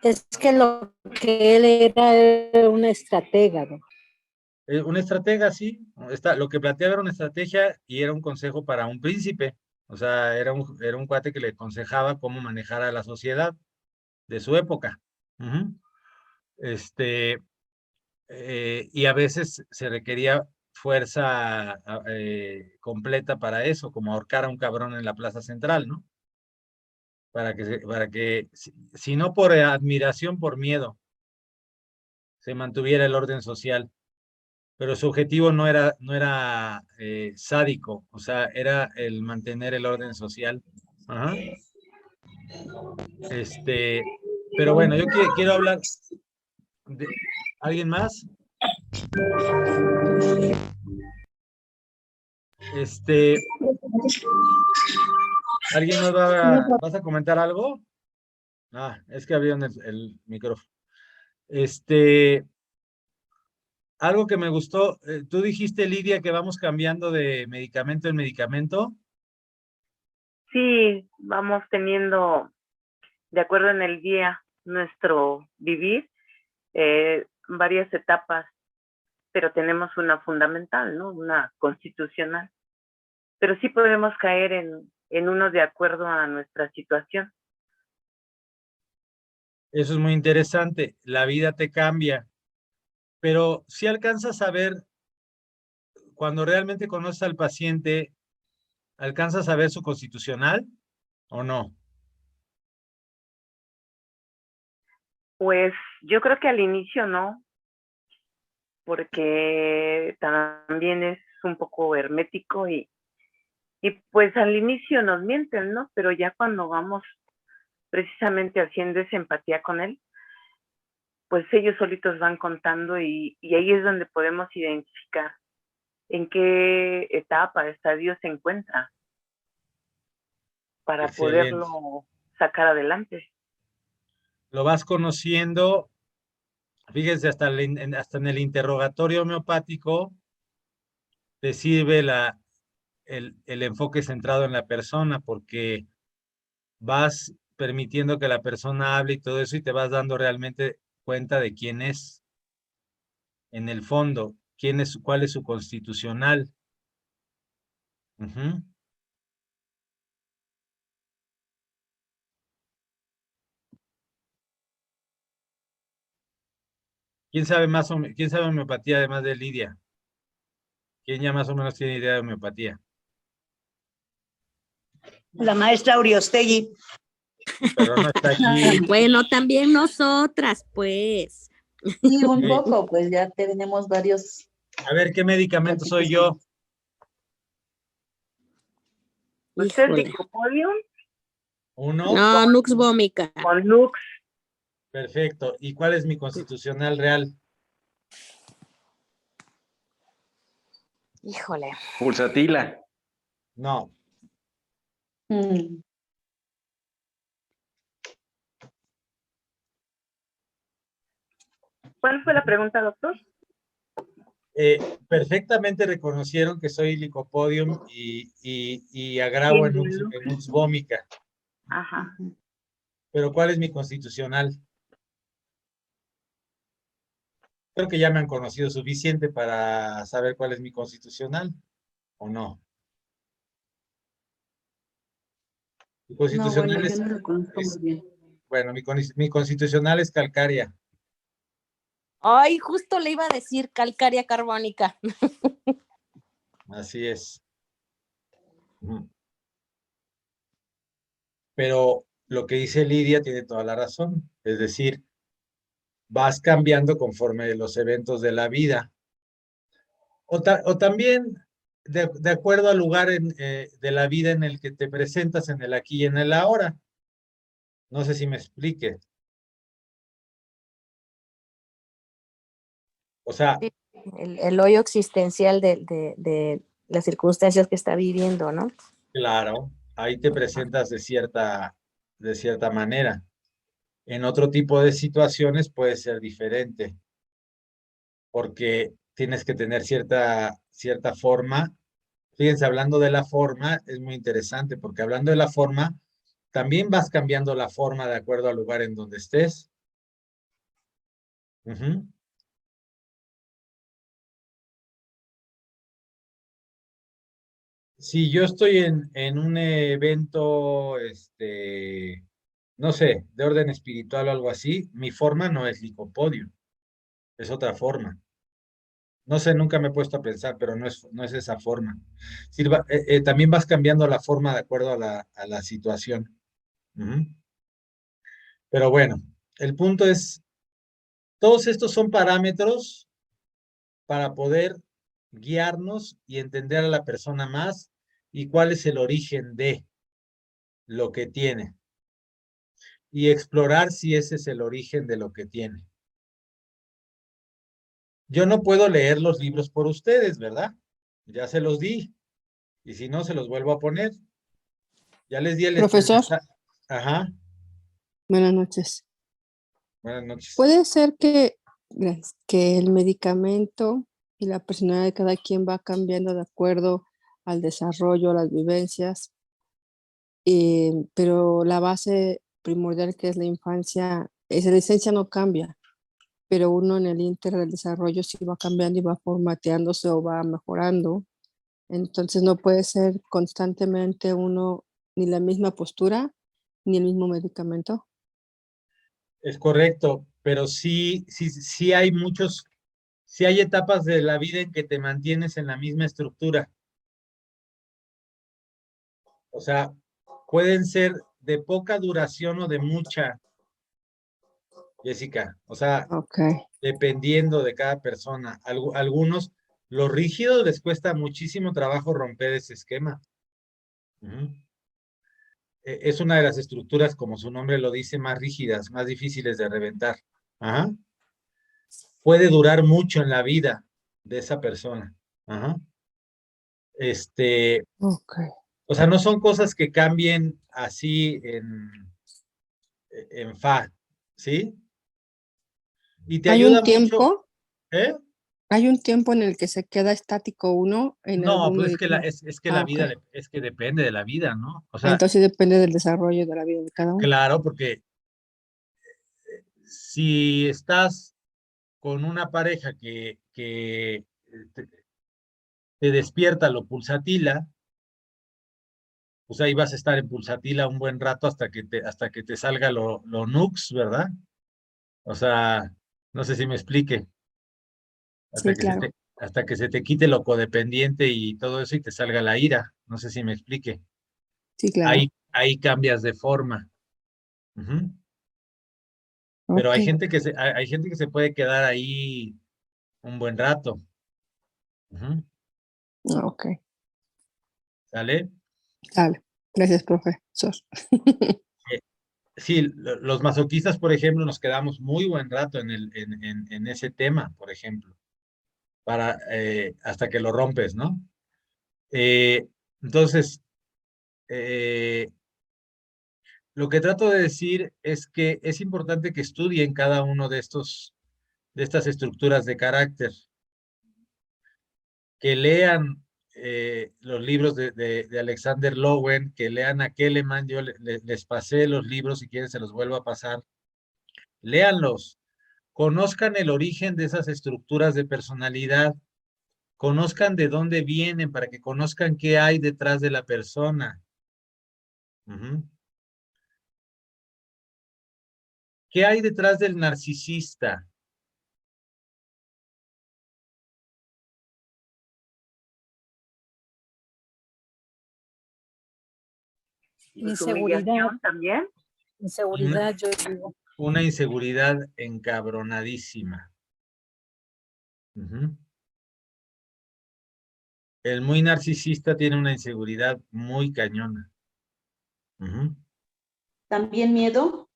Es que lo que él era una estratega, ¿no?
Una estratega, sí. Lo que planteaba era una estrategia y era un consejo para un príncipe. O sea, era un cuate que le aconsejaba cómo manejar a la sociedad de su época. Uh-huh. Y a veces se requería fuerza completa para eso, como ahorcar a un cabrón en la plaza central, ¿no? Para que si no por admiración, por miedo, se mantuviera el orden social. Pero su objetivo no era sádico, o sea, era el mantener el orden social. Ajá. Pero bueno, yo quiero hablar de ¿alguien más? ¿Alguien más vas a comentar algo? Ah, es que abrieron el micrófono. Algo que me gustó, tú dijiste, Lidia, que vamos cambiando de medicamento en medicamento.
Sí, vamos teniendo, de acuerdo en el día, nuestro vivir, varias etapas, pero tenemos una fundamental, ¿no? Una constitucional. Pero sí podemos caer en uno de acuerdo a nuestra situación.
Eso es muy interesante. La vida te cambia. Pero si alcanzas a ver, cuando realmente conoces al paciente, ¿alcanzas a ver su constitucional o no?
Pues yo creo que al inicio no, porque también es un poco hermético y pues al inicio nos mienten, ¿no? Pero ya cuando vamos precisamente haciendo esa empatía con él, pues ellos solitos van contando y ahí es donde podemos identificar en qué etapa, estadio se encuentra para poderlo sacar adelante.
Lo vas conociendo, fíjense, hasta en el interrogatorio homeopático te sirve el enfoque centrado en la persona, porque vas permitiendo que la persona hable y todo eso y te vas dando realmente cuenta de quién es en el fondo, cuál es su constitucional. Uh-huh. ¿Quién sabe homeopatía además de Lidia? ¿Quién ya más o menos tiene idea de homeopatía?
La maestra Uriostegui.
pero no está aquí.
Bueno, también nosotras, pues.
Sí, un
Sí.
poco, pues ya tenemos varios.
A ver, ¿qué medicamento soy yo?
¿Usted es
Híjole.
Licopodium?
¿Uno?
No, Nux Vomica.
Con Lux.
Perfecto. ¿Y cuál es mi constitucional real?
Híjole.
Pulsatila.
No.
Mm.
¿Cuál fue la pregunta, doctor?
Perfectamente reconocieron que soy Licopodium y agravo en Nux Vomica.
Ajá.
Pero ¿cuál es mi constitucional? Creo que ya me han conocido suficiente para saber cuál es mi constitucional, ¿o no? Mi
No,
constitucional
bueno,
es,
yo no lo conozco muy bien.
bueno, mi constitucional es calcárea.
Ay, justo le iba a decir calcárea carbónica.
Así es. Ujú. Pero lo que dice Lidia tiene toda la razón. Es decir, vas cambiando conforme los eventos de la vida. O también de acuerdo al lugar de la vida en el que te presentas en el aquí y en el ahora. No sé si me explique. O sea,
El hoyo existencial de las circunstancias que está viviendo, ¿no?
claro, ahí te presentas de cierta manera. En otro tipo de situaciones puede ser diferente, porque tienes que tener cierta forma. Fíjense, hablando de la forma, es muy interesante, porque hablando de la forma, también vas cambiando la forma de acuerdo al lugar en donde estés. Ujú. Si yo estoy en un evento, no sé, de orden espiritual o algo así, mi forma no es Licopodio, es otra forma. No sé, nunca me he puesto a pensar, pero no es esa forma. También vas cambiando la forma de acuerdo a la situación. Ujú. Pero bueno, el punto es, todos estos son parámetros para poder guiarnos y entender a la persona más y cuál es el origen de lo que tiene. Y explorar si ese es el origen de lo que tiene. Yo no puedo leer los libros por ustedes, ¿verdad? Ya se los di. Y si no, se los vuelvo a poner. Ya les di el
Profesor.
Ajá.
Buenas noches.
Buenas noches.
Puede ser que el medicamento y la personalidad de cada quien va cambiando de acuerdo al desarrollo, a las vivencias, pero la base primordial que es la infancia, esa esencia no cambia, pero uno en el inter del desarrollo sí va cambiando y va formateándose o va mejorando. Entonces no puede ser constantemente uno ni la misma postura ni el mismo medicamento.
Es correcto, pero sí hay etapas de la vida en que te mantienes en la misma estructura. O sea, pueden ser de poca duración o de mucha, Jessica. O sea, dependiendo de cada persona. Algunos, los rígidos les cuesta muchísimo trabajo romper ese esquema. Ujú. Es una de las estructuras, como su nombre lo dice, más rígidas, más difíciles de reventar. Ajá. Puede durar mucho en la vida de esa persona. Ajá. O sea, no son cosas que cambien así en fa, ¿sí? Y te
¿Hay
ayuda
un tiempo?
mucho, ¿eh?
¿Hay un tiempo en el que se queda estático uno en
No,
algún
pues es que
medicamento?
la
Ok.
vida, es que depende de la vida, ¿no? O sea,
Entonces depende del desarrollo de la vida de cada uno.
claro, porque si estás con una pareja que te despierta lo pulsatila, pues ahí vas a estar en pulsatila un buen rato hasta que te salga lo nux, ¿verdad? O sea, no sé si me explique.
Sí, claro.
Hasta que se te quite lo codependiente y todo eso y te salga la ira. No sé si me explique.
Sí, claro.
Ahí cambias de forma. Ujú. Pero hay
Ok.
gente que hay gente que se puede quedar ahí un buen rato. Ujú.
Ok.
¿Sale?
Sale. Gracias, profesor.
Sí, los masoquistas, por ejemplo, nos quedamos muy buen rato en ese tema, por ejemplo, hasta que lo rompes, ¿no? Entonces, lo que trato de decir es que es importante que estudien cada uno de estas estructuras de carácter, que lean los libros de Alexander Lowen, que lean a Kelleman. Yo les pasé los libros, si quieren se los vuelvo a pasar. Léanlos, conozcan el origen de esas estructuras de personalidad, conozcan de dónde vienen para que conozcan qué hay detrás de la persona. Ujú. ¿Qué hay detrás del narcisista?
Inseguridad.
¿Humillación también?
Inseguridad, yo digo.
Una inseguridad encabronadísima. Ujú. El muy narcisista tiene una inseguridad muy cañona. Ujú.
¿También miedo?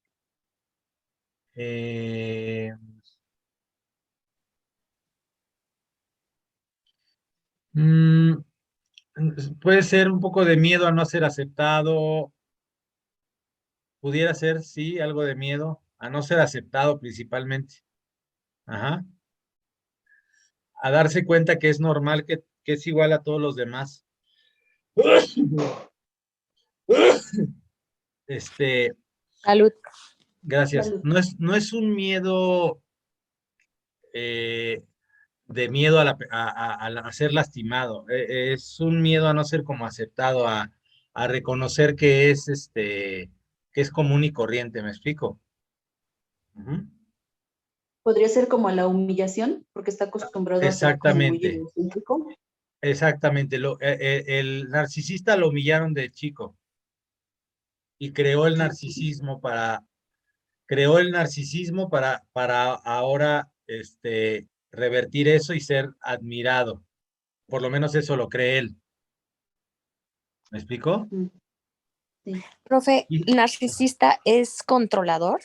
Mm, puede ser un poco de miedo a no ser aceptado. Pudiera ser, sí, algo de miedo a no ser aceptado principalmente. Ajá. A darse cuenta que es normal, que es igual a todos los demás.
Salud.
Gracias.
Salud.
No es un miedo de miedo a ser lastimado. Es un miedo a no ser como aceptado, a reconocer que es común y corriente, ¿me explico? Ujú.
¿Podría ser como la humillación? Porque está acostumbrado a ser como muy
Exactamente,
egocéntrico.
exactamente. El narcisista lo humillaron de chico y creó el narcisismo para ahora revertir eso y ser admirado. Por lo menos eso lo cree él. ¿Me explico?
Sí.
Profe, ¿narcisista es controlador?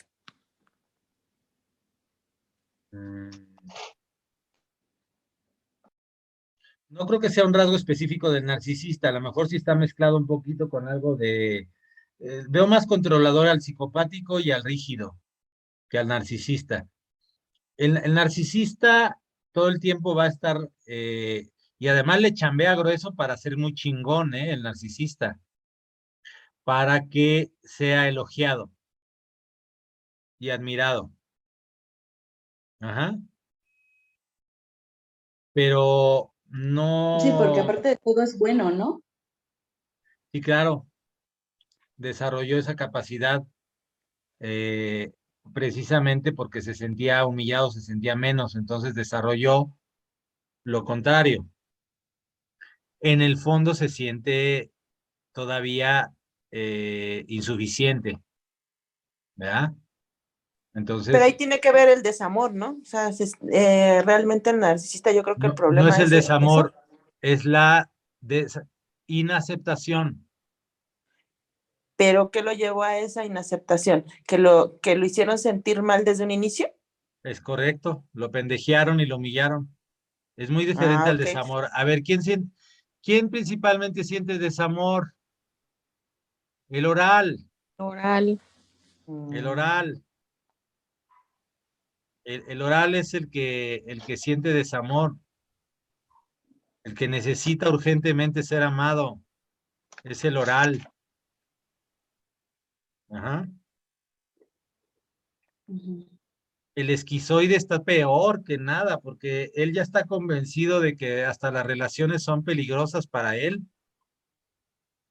No creo que sea un rasgo específico del narcisista, a lo mejor sí está mezclado un poquito con algo veo más controlador al psicopático y al rígido que al narcisista. El narcisista todo el tiempo va a estar, y además le chambea grueso para ser muy chingón, el narcisista, para que sea elogiado y admirado. Ajá. Pero
Sí, porque
no,
aparte de todo es bueno, ¿no?
sí, claro, desarrolló esa capacidad precisamente porque se sentía humillado, se sentía menos, entonces desarrolló lo contrario. En el fondo se siente todavía insuficiente, ¿verdad?
Pero ahí
Entonces,
tiene que ver el desamor, ¿no? O sea, realmente el narcisista, yo creo que el
no es
problema
el
es eso.
desamor, es la inaceptación.
Pero ¿qué lo llevó a esa inaceptación? Que lo hicieron sentir mal desde un inicio?
Es correcto, lo pendejearon y lo humillaron. Es muy diferente
Ah,
al
ok.
desamor. A ver, ¿quién principalmente siente desamor? El oral,
Oral.
el oral. El oral es el que siente desamor, el que necesita urgentemente ser amado. Es el oral. Ajá. El esquizoide está peor que nada, porque él ya está convencido de que hasta las relaciones son peligrosas para él.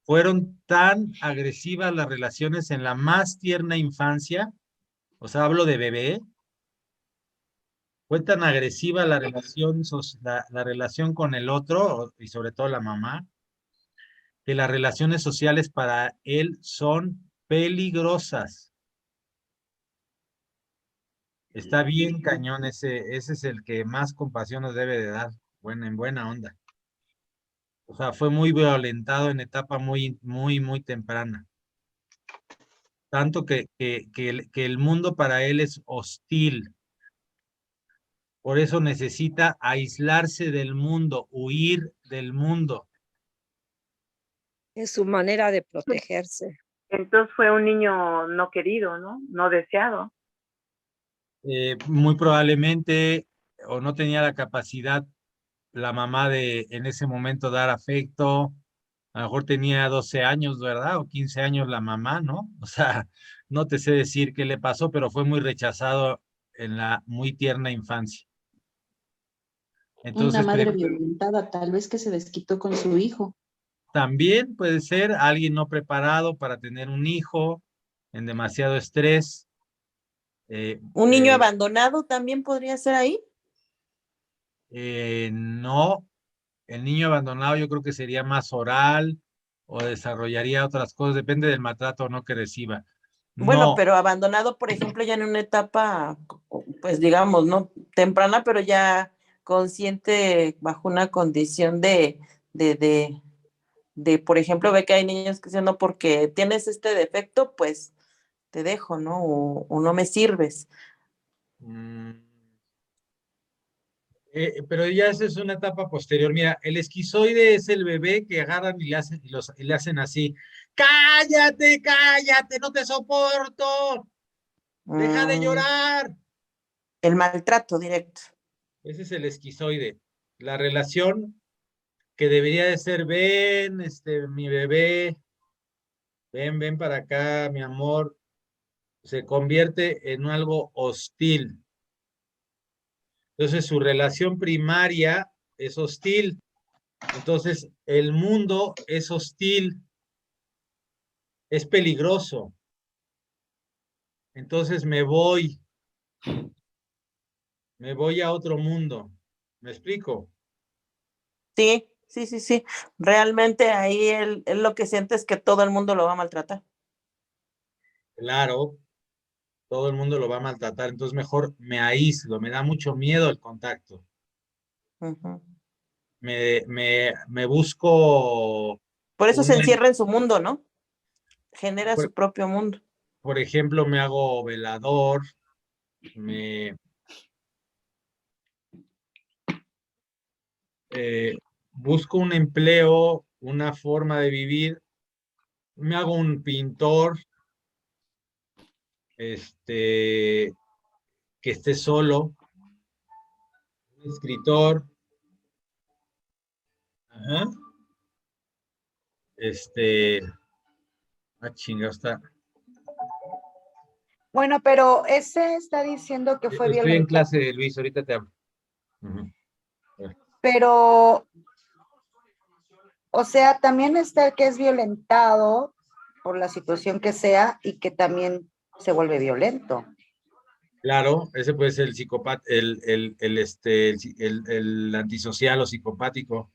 Fueron tan agresivas las relaciones en la más tierna infancia, o sea, hablo de bebé, fue tan agresiva la relación, la relación con el otro, y sobre todo la mamá, que las relaciones sociales para él son peligrosas. Está bien cañón, ese es el que más compasión nos debe de dar, en buena onda. O sea, fue muy violentado en etapa muy temprana. Tanto que el mundo para él es hostil. Por eso necesita aislarse del mundo, huir del mundo.
Es su manera de protegerse.
Entonces fue un niño no querido, ¿no? No deseado.
Muy probablemente, o no tenía la capacidad la mamá de en ese momento dar afecto. A lo mejor tenía 12 años, ¿verdad? O 15 años la mamá, ¿no? O sea, no te sé decir qué le pasó, pero fue muy rechazado en la muy tierna infancia. Entonces,
Una madre violentada, tal vez que se desquitó con su hijo.
también puede ser alguien no preparado para tener un hijo, en demasiado estrés.
¿Un niño abandonado también podría ser ahí?
No, el niño abandonado yo creo que sería más oral o desarrollaría otras cosas, depende del maltrato o no que reciba.
Bueno,
No,
pero abandonado, por ejemplo, ya en una etapa, pues digamos, no temprana, pero ya consciente bajo una condición por ejemplo, ve que hay niños que dicen, no, porque tienes este defecto, pues te dejo, ¿no? O no me sirves.
pero ya esa es una etapa posterior. Mira, el esquizoide es el bebé que agarran y le hacen así. ¡Cállate, cállate! ¡No te soporto! ¡Deja de llorar!
El maltrato directo.
Ese es el esquizoide. La relación que debería de ser, ven, mi bebé, ven para acá, mi amor, se convierte en algo hostil. Entonces su relación primaria es hostil. Entonces el mundo es hostil, es peligroso. Entonces me voy a otro mundo. ¿Me explico?
Sí. Realmente ahí él lo que siente es que todo el mundo lo va a maltratar.
Claro, todo el mundo lo va a maltratar, entonces mejor me aíslo, me da mucho miedo el contacto. Me busco.
Por eso se encierra en su mundo, ¿no? Genera su propio mundo.
Por ejemplo, me hago velador, busco un empleo, una forma de vivir, me hago un pintor, que esté solo, un escritor, ajá, chinga, está.
Bueno, pero ese está diciendo que fue
Estoy
violento.
en clase, Luis, ahorita te hablo.
Pero, o sea, también está el que es violentado por la situación que sea y que también se vuelve violento.
Claro, ese puede ser el psicópata, el antisocial o psicopático.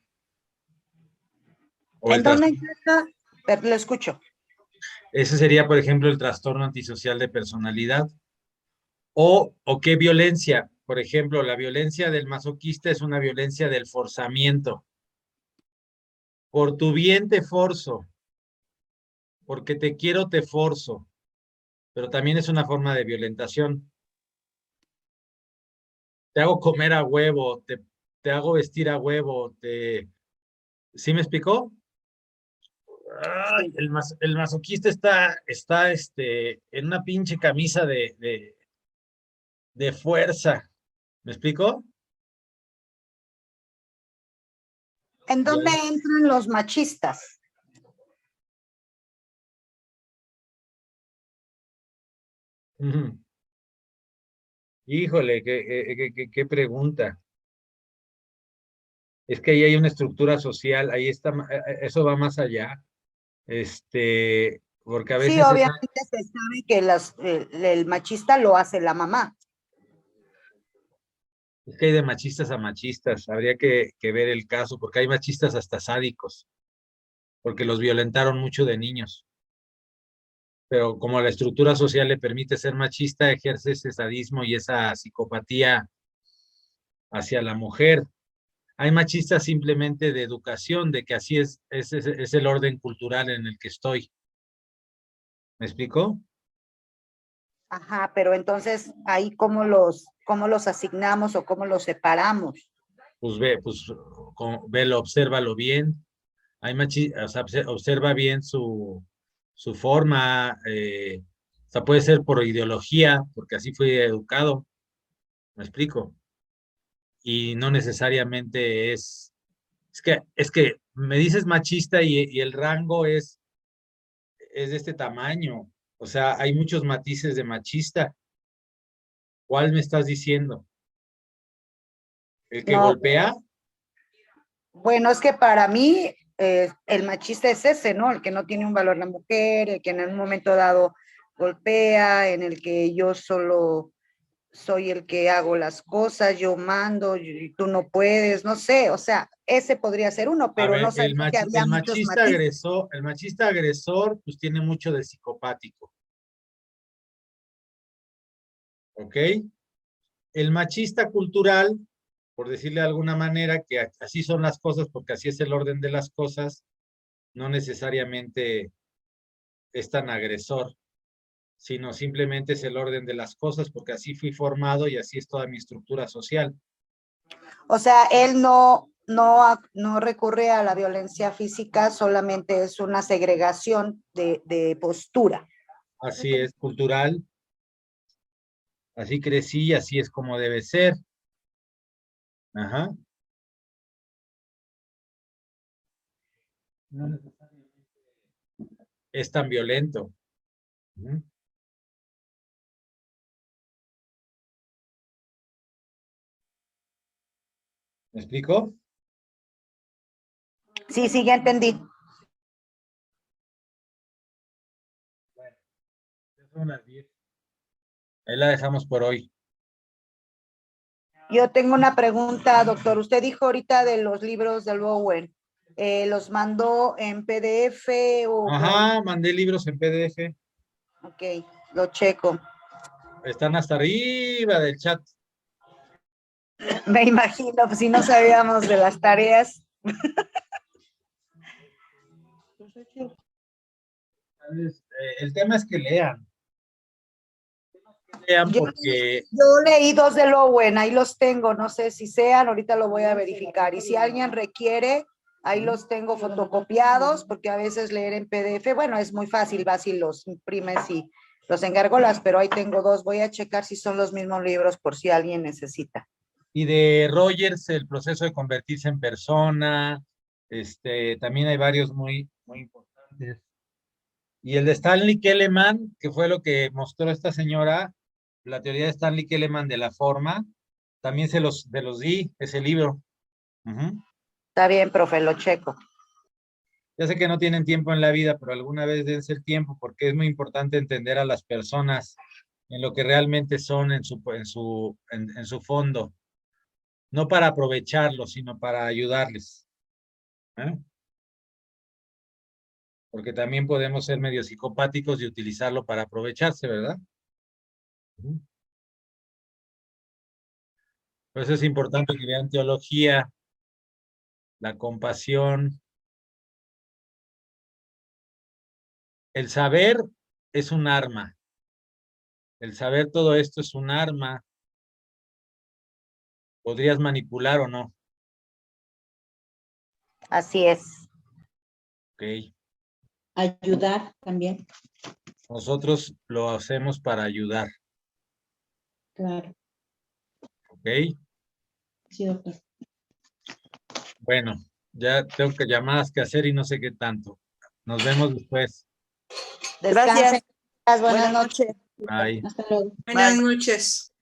¿En dónde encaja? Lo escucho.
Ese sería, por ejemplo, el trastorno antisocial de personalidad. O qué violencia. Por ejemplo, la violencia del masoquista es una violencia del forzamiento. Por tu bien te forzo. Porque te quiero te forzo. Pero también es una forma de violentación. Te hago comer a huevo, te hago vestir a huevo, ¿sí me explicó? Ay, el masoquista está en una pinche camisa de fuerza. ¿Me explicó?
¿En dónde entran los machistas?
Híjole, qué pregunta. Es que ahí hay una estructura social, ahí está, eso va más allá. Porque a veces...
Sí, obviamente se sabe que el machista lo hace la mamá.
Es que hay de machistas a machistas, habría que ver el caso, porque hay machistas hasta sádicos, porque los violentaron mucho de niños. pero como la estructura social le permite ser machista, ejerce ese sadismo y esa psicopatía hacia la mujer. Hay machistas simplemente de educación, de que así es el orden cultural en el que estoy. ¿Me explico?
Ajá, pero entonces ahí cómo los asignamos o cómo los separamos.
Pues velo, obsérvalo bien. Hay o sea, observa bien su forma, o sea, puede ser por ideología, porque así fui educado. ¿Me explico? Y no necesariamente es que me dices machista y el rango es de este tamaño. O sea, hay muchos matices de machista. ¿Cuál me estás diciendo? ¿El que golpea?
Bueno, es que para mí el machista es ese, ¿no? El que no tiene un valor la mujer, el que en un momento dado golpea, en el que yo solo soy el que hago las cosas, yo mando y tú no puedes, no sé, o sea, ese podría ser uno, pero no sé que había muchos matices.
El machista agresor, pues tiene mucho de psicopático. ¿Ok? El machista cultural, por decirle de alguna manera, que así son las cosas, porque así es el orden de las cosas, no necesariamente es tan agresor, sino simplemente es el orden de las cosas, porque así fui formado y así es toda mi estructura social.
O sea, él no recurre a la violencia física, solamente es una segregación de postura.
Así es, cultural. Así crecí y así es como debe ser. Ajá. No necesariamente es tan violento. ¿Me explico?
Sí, ya entendí.
Bueno, son las 10. Ahí la dejamos por hoy.
Yo tengo una pregunta, doctor. Usted dijo ahorita de los libros del Bowen. ¿Los mandó en PDF o...?
Ajá, mandé libros en PDF.
Ok, lo checo.
Están hasta arriba del chat.
Me imagino, pues si no sabíamos de las tareas.
El tema es que lean. Porque...
Yo leí 2 de Lowen, ahí los tengo, no sé si sean, ahorita lo voy a verificar. Y si alguien requiere, ahí los tengo fotocopiados, porque a veces leer en PDF, bueno, es muy fácil, vas y los imprimes y los engargolas, pero ahí tengo 2. Voy a checar si son los mismos libros por si alguien necesita.
Y de Rogers, el proceso de convertirse en persona, también hay varios muy importantes. Y el de Stanley Keleman, que fue lo que mostró esta señora, la teoría de Stanley Keleman de la forma, también se los di, ese libro.
Está bien, profe, lo checo.
Ya sé que no tienen tiempo en la vida, pero alguna vez dense el tiempo, porque es muy importante entender a las personas en lo que realmente son en su fondo. No para aprovecharlos, sino para ayudarles. Porque también podemos ser medio psicopáticos y utilizarlo para aprovecharse, ¿verdad? Por eso es importante que vean teología, la compasión. El saber es un arma. El saber todo esto es un arma. ¿Podrías manipular o no?
Así es.
Ok.
Ayudar también.
Nosotros lo hacemos para ayudar.
Claro.
¿Ok?
Sí, doctor.
Bueno, ya tengo llamadas que hacer y no sé qué tanto. Nos vemos después.
Gracias. Buenas noches.
Bye.
Hasta luego.
Buenas noches.